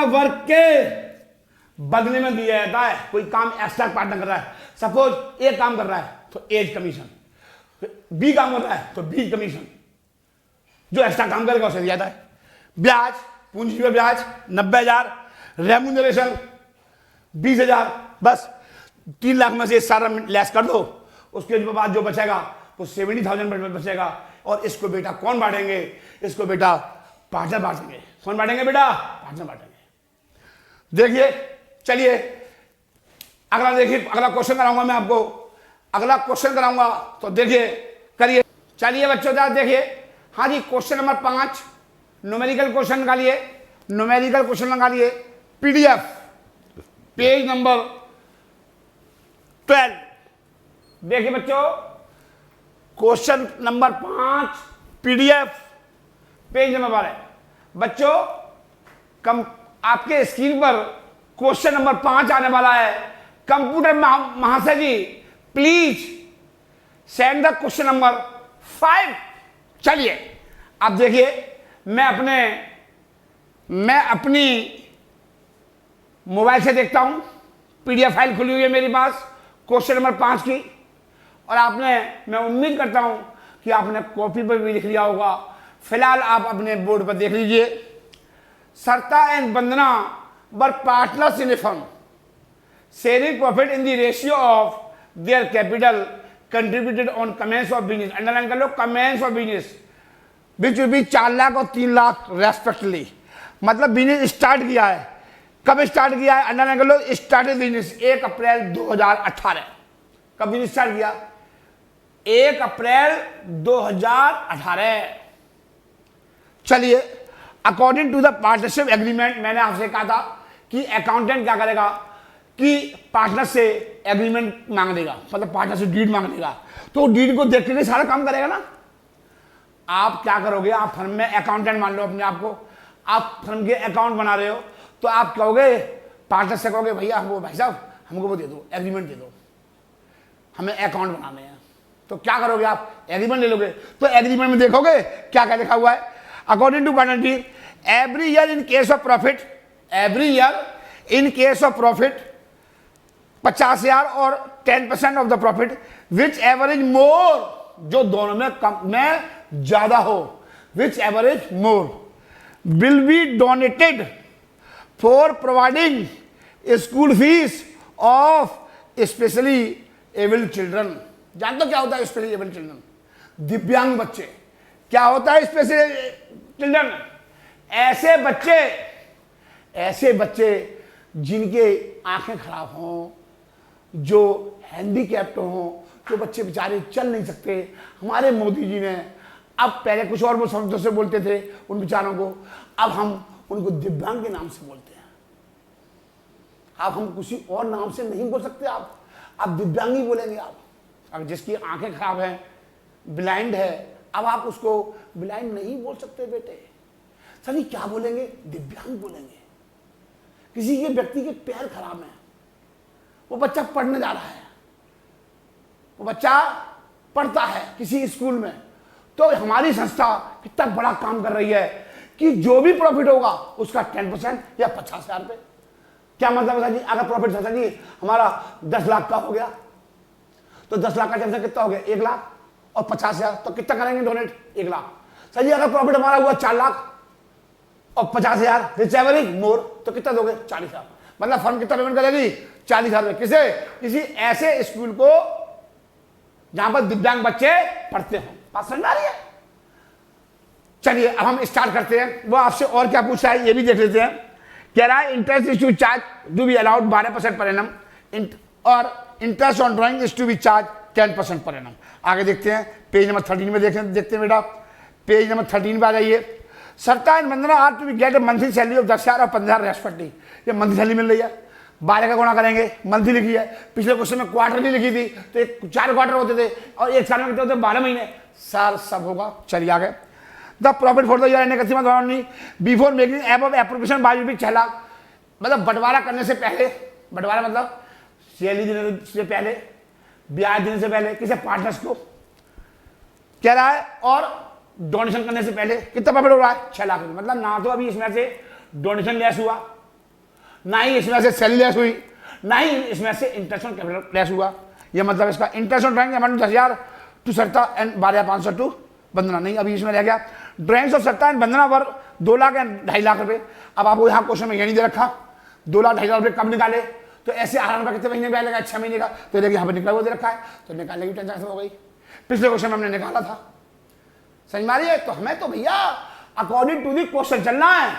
वर्क के बदले में दिया जाता है। कोई काम एक्स्ट्रा पार्टनर कर रहा है, सपोज ए काम कर रहा है तो ए कमीशन, बी काम कर रहा है तो बी कमीशन, जो एक्स्ट्रा काम करेगा उसे दिया जाता है। ब्याज, पूंजी पे ब्याज 90,000, रेम्यूनरेशन 20,000। बस 3 लाख में से सारा लेस कर दो, उसके बाद जो बचेगा वो 70,000 बचेगा। और इसको बेटा कौन बांटेंगे? इसको बेटा पार्टनर बांटेंगे। कौन बांटेंगे बेटा? पार्टनर बांटेंगे। देखिए, चलिए अगला देखिए, अगला क्वेश्चन कराऊंगा मैं आपको। अगला क्वेश्चन कराऊंगा तो देखिए, करिए। चलिए बच्चों जरा देखिए। हाँ जी, क्वेश्चन नंबर 5 न्यूमेरिकल क्वेश्चन निकालिए। न्यूमेरिकल क्वेश्चन निकालिए, पीडीएफ पेज नंबर 12। देखिए बच्चों, question number 5 PDF page number 12। बच्चों आपके स्क्रीन पर क्वेश्चन नंबर 5 आने वाला है। कंप्यूटर महाशय ji please send the question number 5। चलिए अब देखिए, मैं अपनी मोबाइल से देखता हूं, पीडीएफ फाइल खुली हुई है मेरे पास क्वेश्चन नंबर 5 की। और मैं उम्मीद करता हूं कि आपने कॉपी पर भी लिख लिया होगा। फिलहाल आप अपने बोर्ड पर देख लीजिए। Sarita and Vandana were partners in a firm, sharing profit in the ratio of their capital contributed on commencement of business. Underline कर लो, commencement of business which will be 4 lakh और 3 लाख रेस्पेक्टिवली। मतलब बिजनेस स्टार्ट किया है, कब स्टार्ट किया है, अंडरलाइन कर लो, स्टार्टेड बिजनेस 1 अप्रैल 2018। कब बिजनेस स्टार्ट किया, 1 अप्रैल 2018। चलिए, according to the partnership agreement, मैंने आपसे कहा था कि अकाउंटेंट क्या करेगा कि पार्टनर से एग्रीमेंट मांग देगा, मतलब पार्टनर से डीड मांग देगा, तो डीड को देख के सारा काम करेगा ना। आप क्या करोगे, आप फर्म में अकाउंटेंट मान लो अपने आप को, आप फर्म के अकाउंट बना रहे हो, तो आप कहोगे पार्टनर से, कहोगे भैया हमको, भाई साहब हमको वो दे दो, एग्रीमेंट दे दो, हमें अकाउंट बनाने हैं। तो क्या करोगे आप, एग्रीमेंट ले लोगे। तो एग्रीमेंट में देखोगे क्या क्या लिखा हुआ है, according to partnership every year in case of profit, every year in case of profit 50,000 और 10% of the profit which ever is more, जो दोनों में कम में ज्यादा हो, which ever is more will be donated for providing school fees of specially abled children. जानते हो क्या होता है स्पेशली एबल्ड चिल्ड्रन, दिव्यांग बच्चे। क्या होता है स्पेशली चिल्ड्रन, ऐसे बच्चे जिनके आंखें खराब हों, जो हैंडीकैप्ट हों, जो बच्चे बेचारे चल नहीं सकते। हमारे मोदी जी ने, अब पहले कुछ और वो शब्दों से बोलते थे उन बेचारों को, अब हम उनको दिव्यांग के नाम से बोलते हैं। अब हम किसी और नाम से नहीं बोल सकते, आप दिव्यांग ही बोलेंगे। आप अब जिसकी आंखें खराब हैं, ब्लाइंड है, अब आप उसको ब्लाइंड नहीं बोल सकते बेटे, सर क्या बोलेंगे, दिव्यांग बोलेंगे। किसी के व्यक्ति के पैर खराब हैं, वो बच्चा पढ़ने जा रहा है, वो बच्चा पढ़ता है किसी स्कूल में, तो हमारी संस्था कितना बड़ा काम कर रही है कि जो भी प्रॉफिट होगा उसका 10% या 50,000 रुपये। क्या मतलब है जी, अगर प्रॉफिट सर जी हमारा 10 लाख का हो गया, तो 10 लाख का 10% कितना हो गया, 1 लाख, और 50,000 तो कितना करेंगे डोनेट, 1 लाख। सर जी अगर प्रॉफिट हमारा हुआ 4 लाख और 50,000, रिच एवरेज मोर, तो कितना दोगे, 40,000। मतलब फर्म कितना पेमेंट करेगी, 40,000 रुपये। किसे, किसी ऐसे स्कूल को जहां पर दिव्यांग बच्चे पढ़ते हो। बात समझ आ रही है। चलिए अब हम स्टार्ट करते हैं। वो आपसे और क्या पूछा है ये भी देख लेते हैं। कह रहा है interest is to charge to be allowed 12% per annum, और interest on drawing is to be charge 10% per annum. आगे देखते हैं, पेज नंबर 13 में देखते हैं बेटा, पेज नंबर 13 पे आ जाइए। Sarita and Vandana are to be get monthly salary of 10,000 और 15,000 रेस्पेक्टिवली। ये मंथली सैलरी मिल रही है, 12 का गुणा करेंगे, मंथली लिखी है। पिछले क्वेश्चन में क्वार्टरली लिखी थी, तो 4 क्वार्टर होते थे और 1 साल में कितने होते, 12 महीने। सार सब होगा। चलिए आगे, the profit for the year ending before making above appropriation by rupees 6 lakh. मतलब बंटवारा करने से पहले, बंटवारा मतलब सैलरी देने से पहले, ब्याज देने से पहले, किसे, पार्टनर्स को कह रहा है, और डोनेशन करने से पहले कितना प्रॉफिट हो रहा है, 6 लाख। मतलब ना तो अभी इसमें से डोनेशन लेस हुआ, ना ही इसमें से सैलरी लेस हुई, ना ही इसमें से इंटरेस्ट ऑन कैपिटल लेस हुआ। ये मतलब इसका interest on drawing amount 10,000 to Sarita and 12,500 to Vandana, नहीं अभी इसमें रह गया। Drawings of Sarita and Vandana पर 2 लाख एंड 2.5 लाख रुपए। अब आपको यहाँ क्वेश्चन में ये नहीं दे रखा 2 लाख 2.5 लाख रुपए कब निकाले, तो ऐसे 8 रुपये कितने महीने में आएगा, 6 महीने का, तो देखिए यहाँ पर निकला हुआ दे रखा है, तो निकालने की टेंशन हो गई। पिछले क्वेश्चन में हमने निकाला था, समझ में आ रही है। तो हमें तो भैया अकॉर्डिंग टू दी क्वेश्चन चलना है,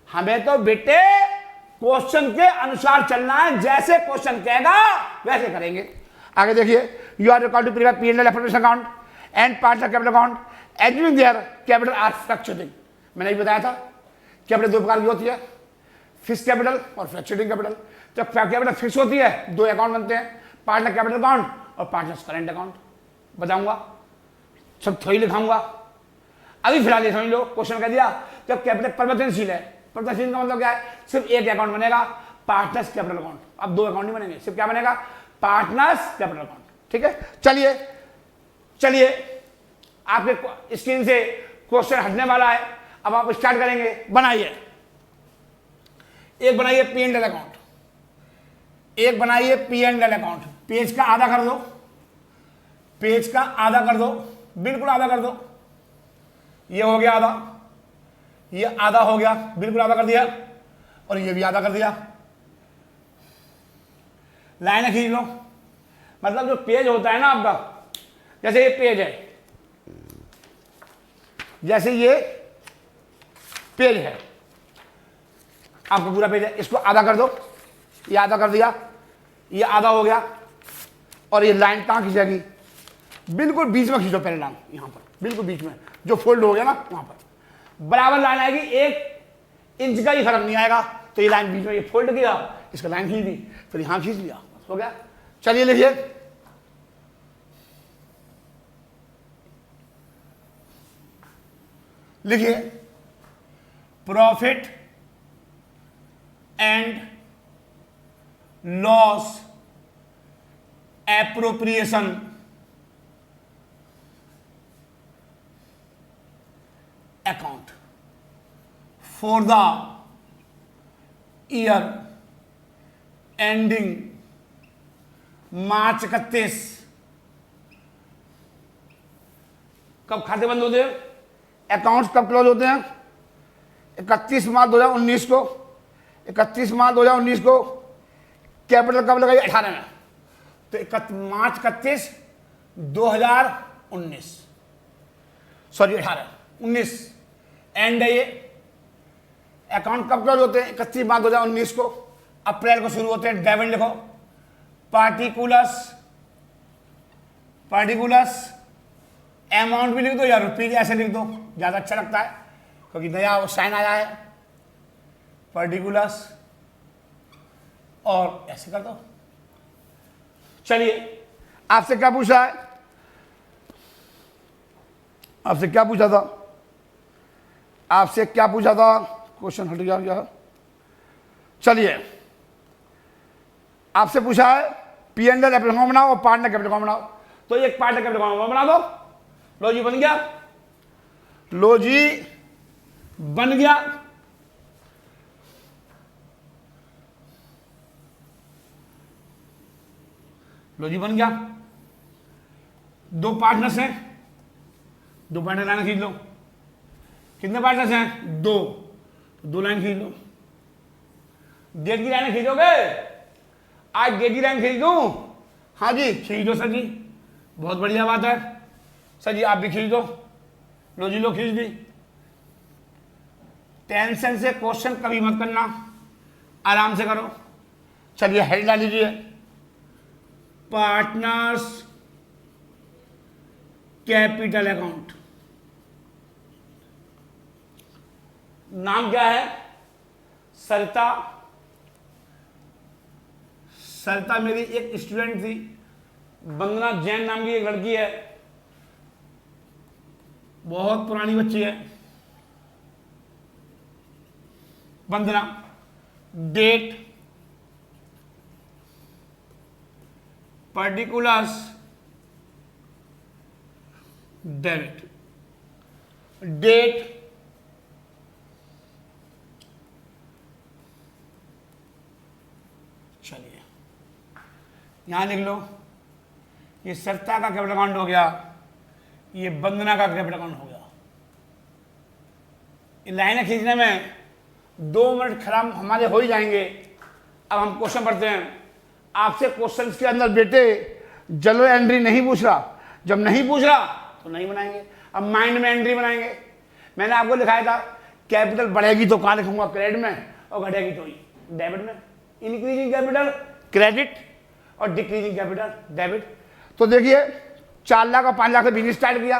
हमें तो बेटे क्वेश्चन के अनुसार चलना है, जैसे क्वेश्चन कहेगा वैसे करेंगे। आगे देखिए, you are required to prepare P&L appropriation account and partner capital account assuming their capital are fluctuating. मैंने ये बताया था कैपिटल 2 प्रकार की होती है, फिक्स कैपिटल और फ्लक्चुएटिंग कैपिटल। जब कैपिटल फिक्स होती है 2 अकाउंट बनते हैं, पार्टनर कैपिटल अकाउंट और पार्टनर्स करेंट अकाउंट। बताऊंगा, सब थोड़ी लिखाऊंगा, अभी फिलहाल ये समझ लो। क्वेश्चन कह दिया जब कैपिटल परिवर्तनशील है, परिवर्तनशील का मतलब क्या है, सिर्फ एक अकाउंट बनेगा, पार्टनर्स कैपिटल अकाउंट। अब 2 अकाउंट नहीं बनेंगे, सिर्फ क्या बनेगा, पार्टनर्स कैपिटल अकाउंट। ठीक है, चलिए आपके स्क्रीन से क्वेश्चन हटने वाला है, अब आप स्टार्ट करेंगे। बनाइए, एक बनाइए P&L अकाउंट, एक बनाइए P&L अकाउंट। पेज का आधा कर दो, पेज का आधा कर दो, बिल्कुल आधा कर दो। ये हो गया आधा, ये आधा हो गया, बिल्कुल आधा कर दिया, और ये भी आधा कर दिया। लाइनें खींच लो। मतलब जो पेज होता है ना आपका, जैसे ये पेज है, जैसे ये पेज है, आपका पूरा पेज है, इसको आधा कर दो, ये आधा कर दिया, ये आधा हो गया, और ये लाइन कहाँ खींचेगी, बिल्कुल बीच में खींचो पहले लाइन, यहाँ पर बिल्कुल बीच में जो फोल्ड हो गया ना वहाँ पर बराबर लाइन आएगी, 1 इंच का ही फर्क नहीं आएगा। तो ये लाइन बीच में ये फोल्ड किया, इसका लाइन खींच दी, फिर यहाँ खींच लिया, हो गया। चलिए लिखिए, लिखिए profit and loss appropriation account for the year ending मार्च 31। कब खाते बंद होते हैं, अकाउंट्स कब क्लोज होते हैं, 31 मार्च 2019 को। 31 मार्च 2019 को कैपिटल कब लगाई, 18 में, तो मार्च 31 2019, सॉरी 18 19 एंड है ये। अकाउंट कब क्लोज होते हैं, 31 मार्च 2019 को। अप्रैल को शुरू होते हैं, डेबिट लिखो, पार्टिकुलर्स अमाउंट भी लिख दो या रुपीज ऐसे लिख दो, ज्यादा अच्छा लगता है क्योंकि नया वो साइन आया है, पार्टिकुलर्स और ऐसे कर दो। चलिए आपसे क्या पूछा है, आपसे क्या पूछा था, आपसे क्या पूछा था, क्वेश्चन हट गया। चलिए आपसे पूछा है पी एंड एल अकाउंट बनाओ और पार्टनर कैपिटल अकाउंट बनाओ। तो एक पार्टनर कैपिटल अकाउंट बना दो, लो जी बन गया, लो जी बन गया। लो जी बन गया, 2 पार्टनर्स हैं, 2 पार्टनर लाइन खींच लो। कितने पार्टनर्स हैं, 2 लाइन खींच लो। डेट की लाइन खींचोगे, आज डेट की लाइन खींच दूं, हाँ जी खींच दो सर जी, बहुत बढ़िया बात है सर जी, आप भी खींच दो, लो जी लो खींच दी। टेंशन से क्वेश्चन कभी मत करना, आराम से करो। चलिए हेड डाल लीजिए, पार्टनर्स कैपिटल अकाउंट। नाम क्या है, सरिता। सरिता मेरी एक स्टूडेंट थी, वंदना जैन नाम की एक लड़की है, बहुत पुरानी बच्ची है Vandana. Date, particulars, debit. Date, चलिए यहां लिख लो, ये सरिता का कैपिटल अकाउंट हो गया, ये वंदना का कैपिटल अकाउंट हो गया। ये लाइनें खींचने में 2 मिनट खराब हमारे हो ही जाएंगे। अब हम क्वेश्चन पढ़ते हैं। आपसे क्वेश्चन के अंदर बेटे जनरल एंट्री नहीं पूछ रहा, जब नहीं पूछ रहा तो नहीं बनाएंगे, अब माइंड में एंट्री बनाएंगे। मैंने आपको लिखाया था कैपिटल बढ़ेगी तो कहाँ लिखूंगा, क्रेडिट में, और घटेगी तो ही डेबिट में। इंक्रीजिंग कैपिटल क्रेडिट और डिक्रीजिंग कैपिटल डेबिट। तो देखिए 4 लाख और 5 लाख से बिजनेस स्टार्ट किया,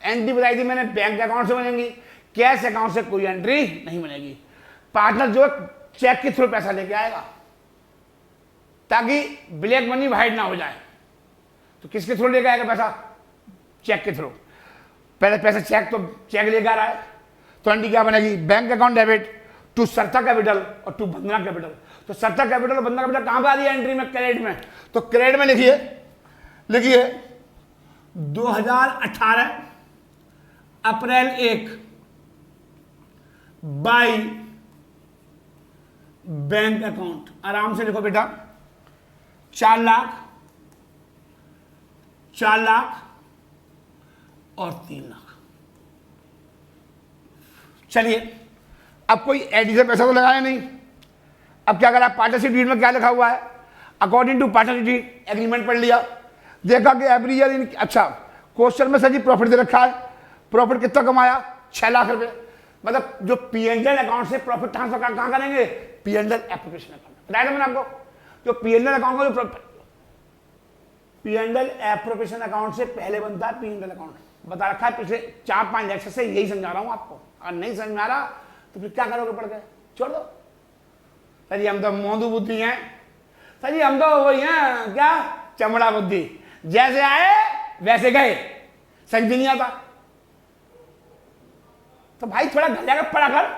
एंट्री बताई थी मैंने बैंक अकाउंट से बनेगी, कैश अकाउंट से कोई एंट्री नहीं बनेगी। पार्टनर जो चेक के थ्रू पैसा लेके आएगा ताकि ब्लैक मनी वाइट ना हो जाए। तो किसके थ्रू लेके आएगा पैसा, चेक के थ्रू। पहले पैसा चेक लेके आ रहा है, तो एंट्री क्या बनेगी, bank account debit to Sarita capital और टू वंदना कैपिटल। तो सरिता कैपिटल और वंदना कैपिटल कहां पे आ रही है एंट्री में, क्रेडिट में। तो क्रेडिट में लिखिए 2018 अप्रैल 1 बाई बैंक अकाउंट। आराम से लिखो बेटा, 4 लाख, 4 लाख और 3 लाख। चलिए अब कोई एडी से पैसा तो लगाया नहीं, अब क्या करा, पार्टनरशिप डीड में क्या लिखा हुआ है, according to partnership deed agreement पढ़ लिया, देखा कि एवरी ईयर अच्छा क्वेश्चन में सर जी प्रॉफिट दे रखा है, प्रॉफिट कितना कमाया, 6 लाख रुपए। मतलब जो पी एंड एल अकाउंट से प्रॉफिट ट्रांसफर कहां करेंगे? P and L appropriation account. बताया था मैंने आपको, जो पी एंड एल अकाउंट का जो P and L appropriation account से पहले बनता है पी एंड एल अकाउंट। बता रखा है पिछले 4-5 लेक्चर से, यही समझा रहा हूं आपको। अगर नहीं समझ में आ रहा तो फिर क्या करोगे पढ़ के? छोड़ दो। सर जी हम तो मोंदू बुद्धि हैं, सर जी हम तो वही हैं क्या, चमड़ा बुद्धि, जैसे आए वैसे गए, समझ नहीं आता। तो भाई थोड़ा घर जाकर पढ़ा कर।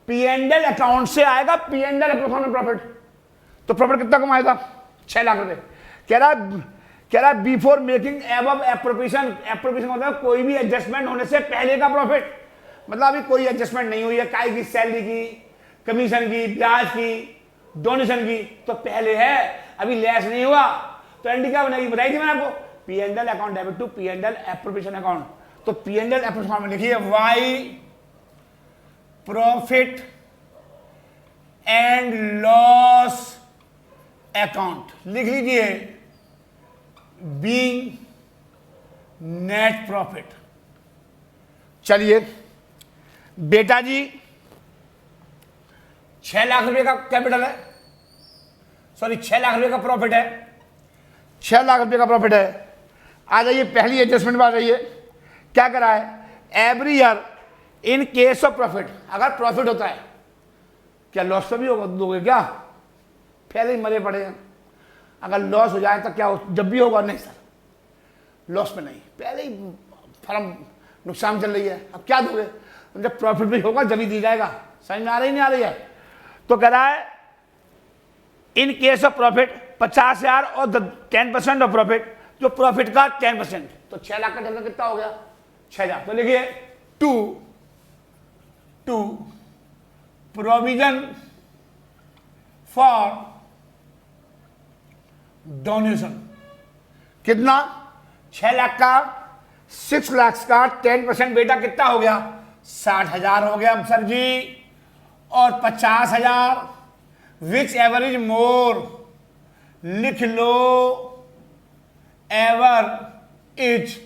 पी एंड एल अकाउंट से आएगा पी एंड एल प्रॉफिट। तो प्रॉफिट कितना कमाएगा? 6 लाख रुपए। कह रहा बिफोर मेकिंग एबव एप्रोप्रिएशन मतलब कोई भी एडजस्टमेंट होने से पहले का प्रॉफिट। मतलब अभी कोई एडजस्टमेंट नहीं हुई है, काय की, सैलरी की, कमीशन की, ब्याज की, डोनेशन की, तो पहले है, अभी लेस नहीं हुआ। तो एंडी क्या बनेगी? बताई थी मैंने आपको, P and L account debit to P and L appropriation account. तो P and L appropriation account में लिखिए by profit and loss account, लिख लीजिए बीइंग नेट प्रॉफिट। चलिए बेटा जी 6 लाख रुपए का कैपिटल है, सॉरी 6 लाख रुपए का प्रॉफिट है, 6 लाख रुपए का प्रॉफिट है। आ जाइए पहली एडजस्टमेंट में आ जाइए। क्या करा है? Every year in case of profit, अगर प्रॉफिट होता है, क्या लॉस पे भी होगा दोगे क्या? पहले ही मरे पड़े हैं। अगर लॉस हो जाए तो क्या हो, जब भी होगा? नहीं सर लॉस पे नहीं, पहले ही फर्म नुकसान चल रही है, अब क्या दोगे? जब प्रॉफिट भी होगा जब ही दी जाएगा। समझ में आ रही नहीं आ रही है? तो कह रहा है इन केस ऑफ प्रॉफिट 50,000 और 10% ऑफ प्रॉफिट, जो प्रॉफिट का 10%, तो 6 लाख का टोटल कितना हो गया? 6,000। तो लिखिए टू प्रोविजन फॉर डोनेशन। कितना? 6 लाख का, 6 लाख का 10% बेटा कितना हो गया? 60,000 हो गया सर जी। और 50,000 विच एवर इज मोर, लिख लो एवर इज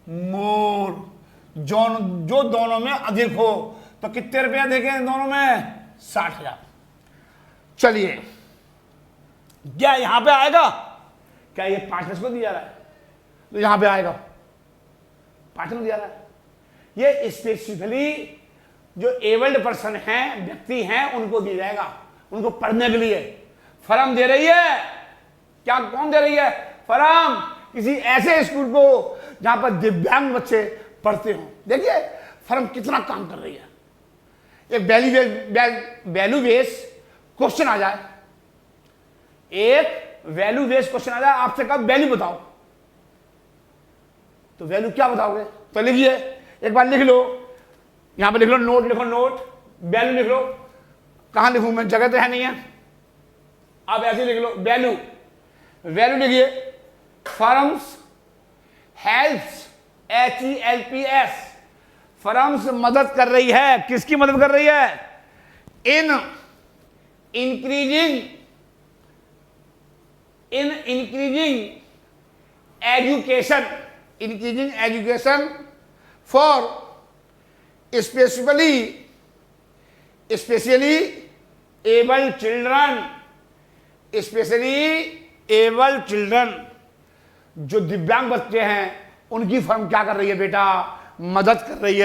मोर, जो दोनों में अधिक हो। तो कितने रुपया देखें दोनों में? 60,000। चलिए क्या यहां पे आएगा? क्या ये पार्टनर्स को दिया रहा है? तो यहां पे आएगा पार्टनर दिया रहा है। ये स्पेसिफिकली जो एबल्ड पर्सन हैं, व्यक्ति हैं, उनको दिया जाएगा, उनको पढ़ने के लिए। फर्म दे रही है क्या? कौन दे रही है? फर्म किसी ऐसे स्कूल को जहां पर दिव्यांग बच्चे पढ़ते हो। देखिए फर्म कितना काम कर रही है। एक वैल्यू बेस क्वेश्चन आ जाए, एक वैल्यू बेस क्वेश्चन आ जाए, आपसे कब वैल्यू बताओ, तो वैल्यू क्या बताओगे? तो लिखिए एक बार लिख लो, यहां पे लिख लो, नोट लिखो, नोट, वैल्यू लिख लो। कहां लिखूं मैं? जगह तो है नहीं है, आप ऐसे लिख लो वैल्यू। वैल्यू लिखिए फर्म्स हेल्प्स, HELPS, फर्म्स मदद कर रही है। किसकी मदद कर रही है? In increasing education for specially abled children, जो दिव्यांग बच्चे हैं उनकी फर्म क्या कर रही है बेटा? मदद कर रही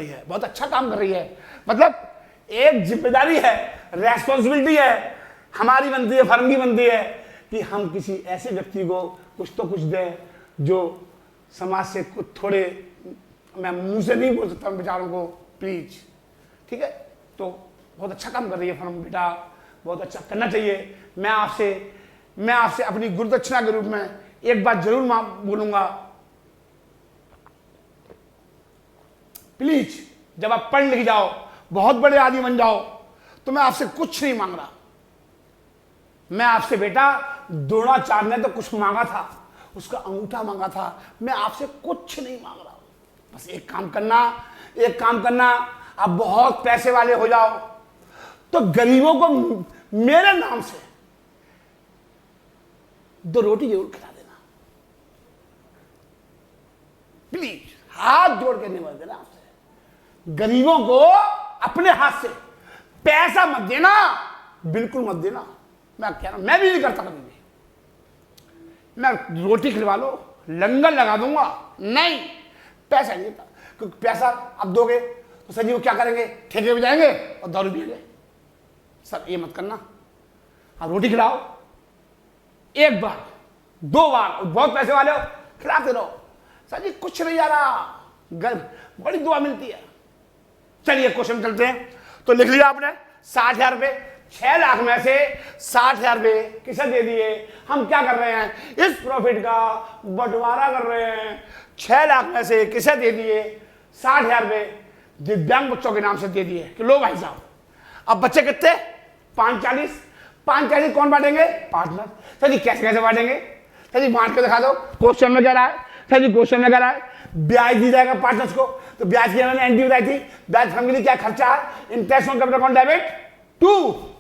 है। बहुत अच्छा काम कर रही है। मतलब एक जिम्मेदारी है, रेस्पॉन्सिबिलिटी है, हमारी बनती है, फर्म की बनती है कि हम किसी ऐसे व्यक्ति को कुछ तो कुछ दें जो समाज से कुछ थोड़े, मैं मुंह से नहीं बोल सकता बेचारों को, प्लीज, ठीक है? तो बहुत अच्छा काम कर रही है फर्म बेटा, बहुत अच्छा करना चाहिए। मैं आपसे अपनी गुरुदक्षिणा के रूप में एक बात जरूर बोलूंगा, प्लीज जब आप पढ़ लिख जाओ, बहुत बड़े आदमी बन जाओ, तो मैं आपसे कुछ नहीं मांग रहा। मैं आपसे बेटा द्रोणाचार्य ने तो कुछ मांगा था, उसका अंगूठा मांगा था। मैं आपसे कुछ नहीं मांग रहा, बस एक काम करना, आप बहुत पैसे वाले हो जाओ तो गरीबों को मेरे नाम से 2 रोटी जरूर खिला देना, प्लीज, हाथ जोड़ के निवेदन देना आपसे। गरीबों को अपने हाथ से पैसा मत देना, बिल्कुल मत देना। मैं कह रहा हूं, मैं भी नहीं करता कभी भी। मैं रोटी खिलवा लो, लंगर लगा दूंगा, नहीं, पैसा नहीं देता। क्योंकि पैसा अब दोगे तो सर जी वो क्या करेंगे, ठेके पे जाएंगे और दारू पिएंगे। सर ये मत करना, आप रोटी खिलाओ, एक बार 2 बार, बहुत पैसे वाले हो खिलाते रहो। सर जी कुछ नहीं आ रहा, बड़ी दुआ मिलती है। चलिए क्वेश्चन चलते हैं। तो लिख लिया आपने 60,000 रुपए, 6 लाख में से 60,000 रुपए किसे दे दिए। हम क्या कर रहे हैं, इस प्रॉफिट का बंटवारा कर रहे हैं। 6 लाख में से किसे दे दिए, 60,000 रुपए दिव्यांग बच्चों के नाम से दे दिए कि लो भाई साहब। अब बच्चे कितने, 540, 540 कौन बांटेंगे, पार्टनर। सर जी कैसे कैसे बांटेंगे, सर जी बांट के दिखा दो। क्वेश्चन में क्या रहा है, सर जी क्वेश्चन में क्या रहा है, ब्याज दी जाएगा पार्टनर्स को। तो ब्याज की मैंने एंट्री बताई थी, ब्याज फर्म के लिए क्या खर्चा है, interest on capital account debit to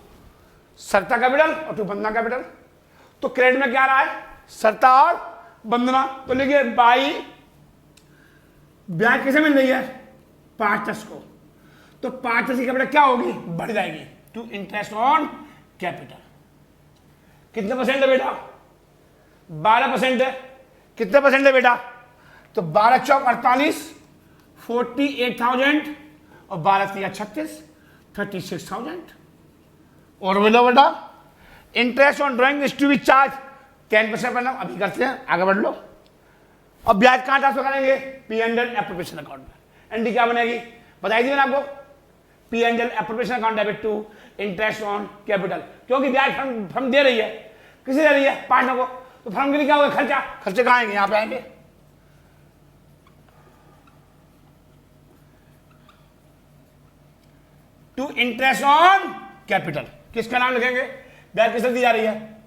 Sarta capital और टू बंधना कैपिटल। तो क्रेडिट में क्या रहा है, सरता और बंधना। तो लिखिए बाई, ब्याज किसे मिल रही है, पार्टनर्स को। तो पार्टनर्स की कैपिटल क्या होगी, बढ़ जाएगी टू इंटरेस्ट ऑन कैपिटल। कितने परसेंट है बेटा, 12% है। कितने परसेंट है बेटा, तो 12 चौक 48, 48,000 और 12 3 36, 36,000। और बोलो बेटा interest on drawing is to be charge 10% पर नाम। अभी करते हैं, आगे बढ़ लो। अब ब्याज कहां ट्रांसफर करेंगे, P and L appropriation account में। एनडी क्या बनेगी, बताई दी मैंने आपको, P and L appropriation account debit to interest on capital. क्योंकि ब्याज फर्म दे रही है, किसे दे रही है, पार्टनर को। तो फर्म के लिए क्या होगा, खर्चा। खर्चे कहां आएंगे, यहां पे आएंगे। टू इंटरेस्ट ऑन कैपिटल, किसका नाम लिखेंगे, ब्याज किसे दी जा रही है,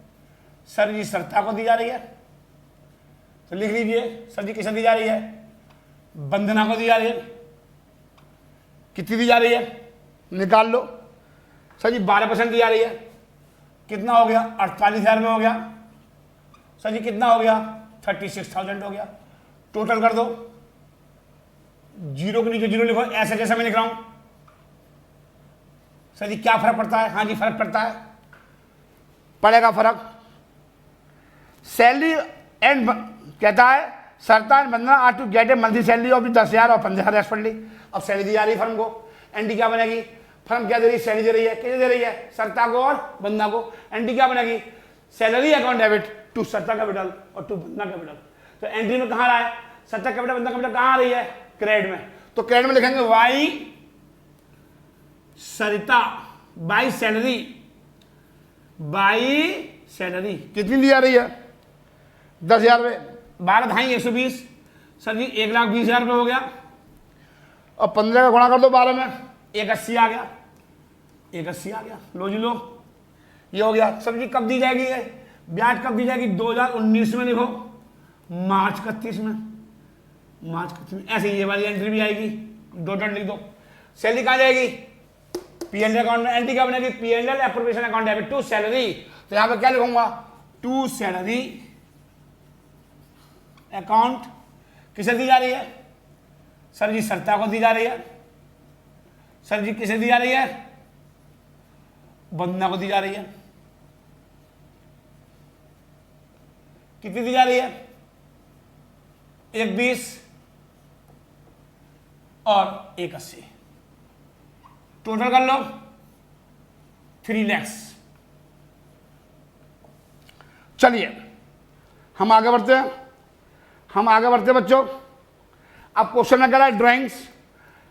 सर जी सरता को दी जा रही है। तो लिख लीजिए, सर जी किसे दी जा रही है, बंधना को दी जा रही है। कितनी दी जा रही है, निकाल लो। सर जी 12% दी जा रही है। कितना हो गया, 48,000 में हो गया। सर जी कितना हो गया, 36,000 हो गया। टोटल कर दो, जीरो के नीचे जीरो लिखो, ऐसा जैसा मैं लिख रहा हूं। सर जी क्या फर्क पड़ता है, हाँ जी फर्क पड़ता है, पड़ेगा फर्क। सैलरी एंड कहता है Sarta and Bandhana are to get a monthly salary of 10,000 और 15,000 एक्सपर्टली। अब सैलरी दी जा रही है फर्म को, एनडी क्या बनेगी, फर्म क्या दे रही है, सैलरी दे रही है, किसे दे रही है, सरता को और बंधना को। एनडी क्या बनेगी, salary account debit to Sarta capital और टू बंधना कैपिटल। तो एंट्री में कहां रहा है, सरता कैपिटल बंधना कैपिटल कहां आ रही है, क्रेडिट में। तो क्रेडिट में लिखेंगे by Sarita by salary, by salary कितनी दी जा रही है, 10,000 रुपये। 12 ढाई 120, सर जी 1,20,000 रुपये हो गया। और 15 का गुणा कर दो 12 में, 180 आ गया, 180 आ गया। लो जी लो, ये हो गया। सर जी कब दी जाएगी ये, ब्याज कब दी जाएगी, 2019 में लिखो, मार्च 31 में, मार्च 31 में। ऐसे ये वाली एंट्री भी आएगी, दो डॉट लिख दो। सैलरी कहाँ जाएगी, पी एंड एल अकाउंट में। एंट्री क्या बनेगी, P and L appropriation account debit to salary. तो यहां पे क्या लिखूंगा, टू सैलरी अकाउंट किसे दी जा रही है, सर जी सरता को दी जा रही है। सर जी किसे दी जा रही है, बंधना को दी जा रही है। कितनी दी जा रही है, 120 और 180। टोटल कर लो 3 लाख। चलिए हम आगे बढ़ते हैं, हम आगे बढ़ते हैं बच्चों। अब क्वेश्चन में कह रहा है ड्राइंग्स,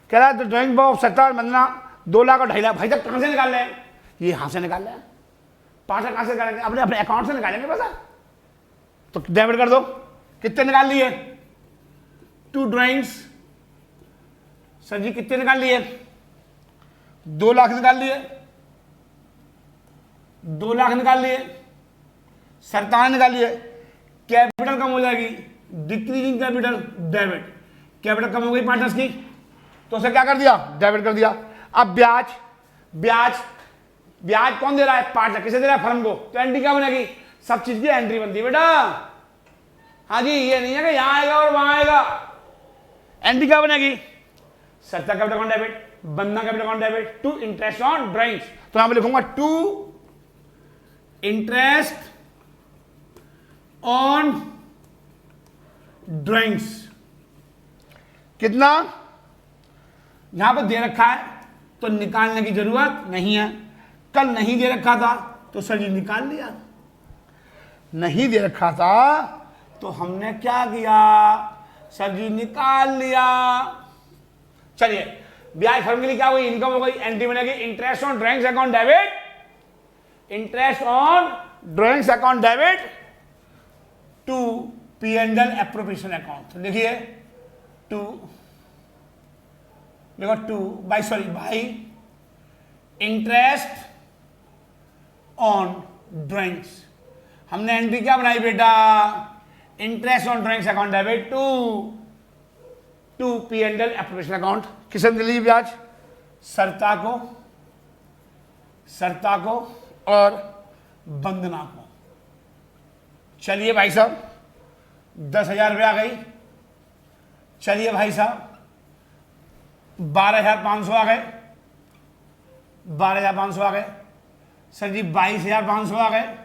कह रहा है तो ड्राइंग ऑफ सरता और बंधना 2 लाख और 2.5 लाख। भाई साहब कहां से निकाल रहे हैं, ये यहां से निकाल रहे हैं। पार्टनर कहां से निकालेंगे, अपने अपने अकाउंट से निकालेंगे पैसा। तो डेबिट कर दो, कितने निकाल लिए, 2 ड्राइंग्स। सर जी कितने निकाल लिए, 2 लाख निकाल लिए, 2 लाख निकाल लिए, सरता निकाल लिए। कैपिटल कम हो जाएगी, डिक्रीजिंग कैपिटल डेबिट, कैपिटल कम हो गई पार्टनर्स की, तो उसे क्या कर दिया, डेबिट कर दिया। अब ब्याज, ब्याज ब्याज कौन दे रहा है, पार्टनर। किसे दे रहा है, फर्म को। तो एंट्री क्या बनेगी, सब चीज की एंट्री बनती है बेटा। हाँ जी, ये नहीं है कि यहां आएगा और वहां आएगा। एंट्री क्या बनेगी, Satta capital account debit, Bandhana capital account debit, to interest on drawings. तो यहां पर लिखूंगा टू इंटरेस्ट ऑन ड्राइंग्स। कितना यहां पर दे रखा है तो निकालने की जरूरत नहीं है। कल नहीं दे रखा था तो सर जी निकाल लिया, नहीं दे रखा था तो हमने क्या किया सर जी, निकाल लिया। चलिए ब्याज फर्म के लिए क्या हुई, इनकम हो गई, एंट्री बनेगी interest on drawings account debit, interest on drawings account debit to P and L appropriation account. लिखिए टू, देखो to by sorry by interest on drawings. हमने एंट्री क्या बनाई बेटा, interest on drawings account debit to P and L appropriation account. किसने दिली ब्याज, सरता को और बंदना को। चलिए भाई साहब 10,000 रुपये आ गई। चलिए भाई साहब 12,500 आ गए, 12,500 आ गए। सर जी 22,500 आ गए,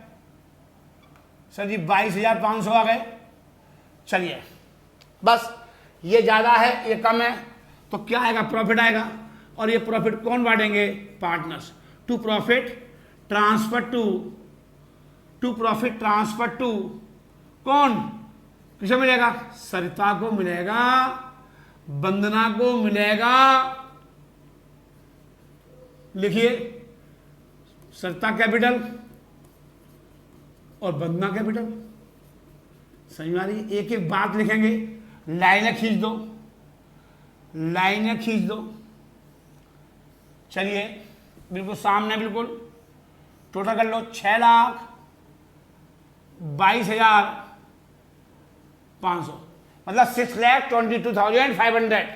सर जी 22,500 आ गए। चलिए बस ये ज़्यादा है ये कम है तो क्या आएगा, प्रॉफिट आएगा। और ये प्रॉफिट कौन बांटेंगे, partners. To profit transfer to कौन, किसे मिलेगा, सरिता को मिलेगा, बंदना को मिलेगा। लिखिए सरिता कैपिटल और बंदना कैपिटल। समझ में आ रही है, एक एक बात लिखेंगे, लाइनें खींच दो, लाइनें खींच दो। चलिए बिल्कुल सामने, बिल्कुल टोटल कर लो 6,22,500 मतलब 6,22,500,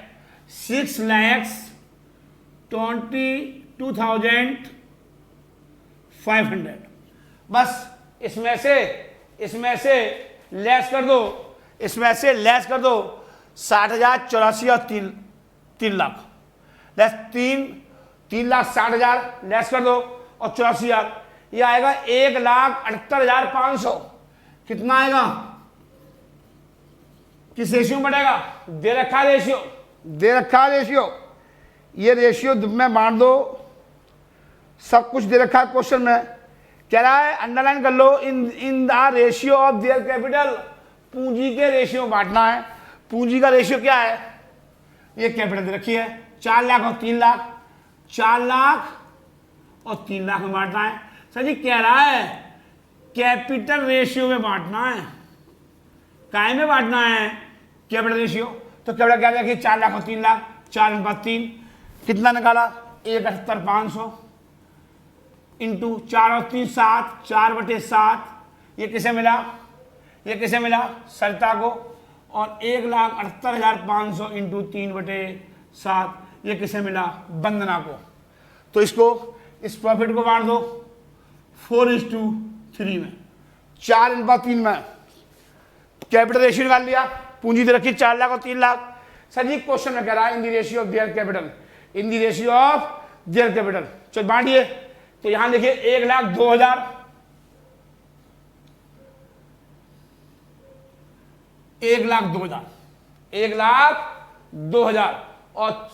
6,22,500। बस इसमें से लेस कर दो, इसमें से लेस कर दो 60,000, 84 और 3 लाख, लेस 3,60,000 लेस कर दो और 84,000, ये आएगा 1,68,500। कितना आएगा, किस रेशियो में बढ़ेगा, दे रखा रेशियो, ये रेशियो में बांट दो, सब कुछ दे रखा है क्वेश्चन में। कह रहा है अंडरलाइन कर लो, in the ratio of their capital, पूंजी के रेशियो में बांटना है। पूंजी का रेशियो क्या है, ये कैपिटल दे रखी है 4 लाख और 3 लाख, 4 लाख और 3 लाख में बांटना है। सर जी कह रहा है कैपिटल रेशियो में बांटना है, काय में बांटना है, कैपिटल रेशियो। तो कैपिटल क्या देखिए 4 लाख और 3 लाख, 4/3 कितना निकाला, 1,68,500 इंटू 4 और 3 7, 4/7। ये किसे मिला, सरिता को। और 1,68,500 इंटू 3/7 ये किसे मिला, बंदना को। तो इस प्रॉफिट को बांट दो 4:3 में, 4/3 में। कैपिटल रेशियो निकाल लिया, पूंजी दे रखी 4 लाख और 3 लाख। सर जी क्वेश्चन में कह रहा है इन the ratio of their capital, चल बांटिए। तो यहां देखिए 1,02,000, 1,02,000 और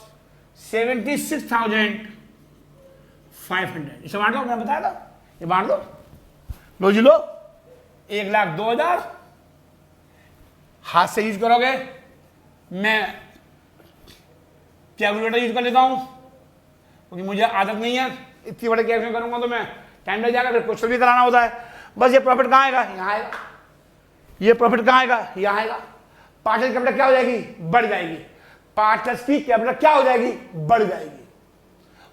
76,500। इसे बांट दो, मैंने बताया था, ये बांट दो, लो जी लो। 1,02,000 हाथ से यूज करोगे, मैं कैलकुलेटर यूज कर लेता हूं क्योंकि मुझे आदत नहीं है, इतनी बड़े कैलकुलेशन करूंगा तो मैं टाइम लग जाएगा, फिर क्वेश्चन भी कराना होता है। बस ये प्रॉफिट कहाँ आएगा, यहाँ आएगा। ये प्रॉफिट कहाँ आएगा, यहाँ आएगा। पार्टनर कैपिटल क्या हो जाएगी, बढ़ जाएगी। पार्टनर्स की कैपिटल क्या हो जाएगी, बढ़ जाएगी।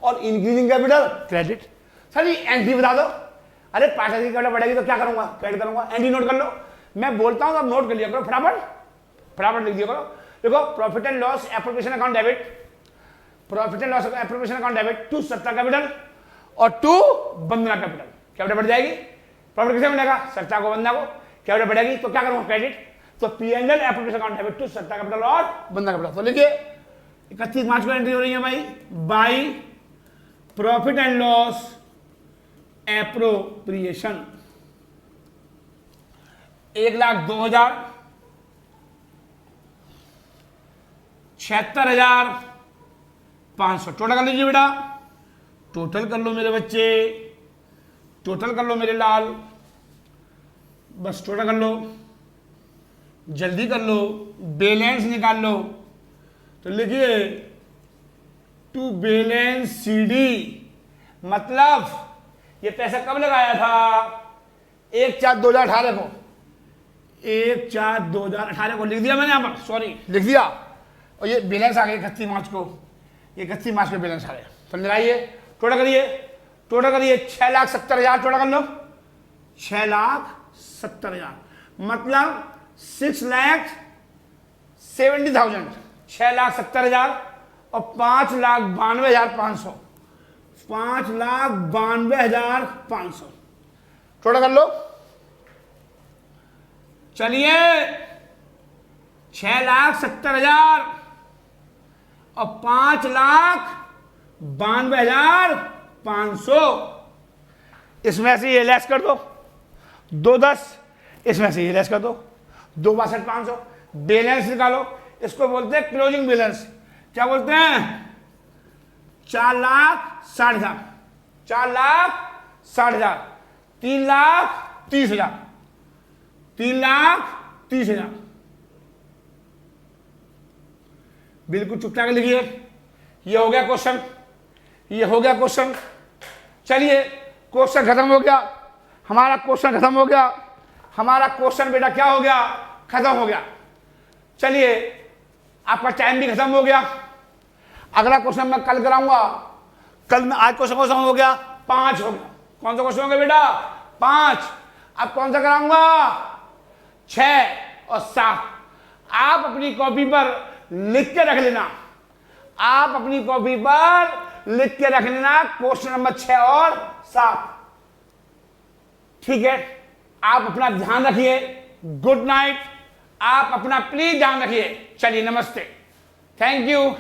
और इंक्रीजिंग कैपिटल क्रेडिट। सर जी एंट्री बता दो। अरे पार्टनर की कैपिटल बढ़ेगी तो क्या करूंगा, क्रेडिट करूंगा। एंट्री नोट कर लो, मैं बोलता हूं तो आप नोट कर लिया करो, फटाफट लिख दिया करो। देखो profit and loss appropriation account debit to Satta capital और टू बंदना कैपिटल। कैपिटल बढ़ जाएगी, प्रॉफिट किसे मिलेगा, सत्ता को, बंदना को। कैपिटल बढ़ेगी तो क्या करूंगा, क्रेडिट। तो P and L appropriation account debit to Satta capital और बंदना कैपिटल। तो लिखिए 31 मार्च को एंट्री हो रही है भाई, by profit and loss appropriation 1,02,000, 76,500 total कर लीजिए बेटा, टोटल कर लो मेरे बच्चे, टोटल कर लो मेरे लाल, बस टोटल कर लो, जल्दी कर लो, बैलेंस निकाल लो। तो लिखिए टू बैलेंस सीडी, मतलब ये पैसा कब लगाया था, 1/4/2018 को, 1/4/2018 को लिख दिया मैंने यहाँ पर, सॉरी लिख दिया, और ये बैलेंस आ गया 31 मार्च को, 31 मार्च में बैलेंस आ गया। तो मिलाइए, टोटल करिए, टोटल करिए, 6,70,000 टोटल कर लो, 6,70,000 मतलब 6,70,000, 6,70,000 और 5,92,500, 5,92,500 टोटल कर लो। चलिए 6,70,000 और 5,92,500, इसमें से ये लेस कर दो, 210, इसमें से ये लेस कर दो, 2,62,500, बैलेंस निकालो, इसको बोलते हैं क्लोजिंग बैलेंस। क्या बोलते हैं, 4,60,000, 4,60,000, 3,30,000, 3,30,000, बिल्कुल चुपचाप के लिखिए। ये हो गया क्वेश्चन, ये हो गया क्वेश्चन। चलिए क्वेश्चन खत्म हो गया, हमारा क्वेश्चन खत्म हो गया, हमारा क्वेश्चन बेटा क्या हो गया, खत्म हो गया। चलिए आपका टाइम भी खत्म हो गया, अगला क्वेश्चन मैं कल कराऊंगा। कल में आज क्वेश्चन कौन सा हो गया, 5 हो गया। कौन सा क्वेश्चन हो गया बेटा, 5। अब कौन सा कराऊंगा, 6 और 7। आप अपनी कॉपी पर लिख के रख लेना, आप अपनी कॉपी पर लिख के रख लेना क्वेश्चन नंबर 6 और 7, ठीक है। आप अपना ध्यान रखिए, गुड नाइट, आप अपना प्लीज ध्यान रखिए। चलिए नमस्ते, थैंक यू।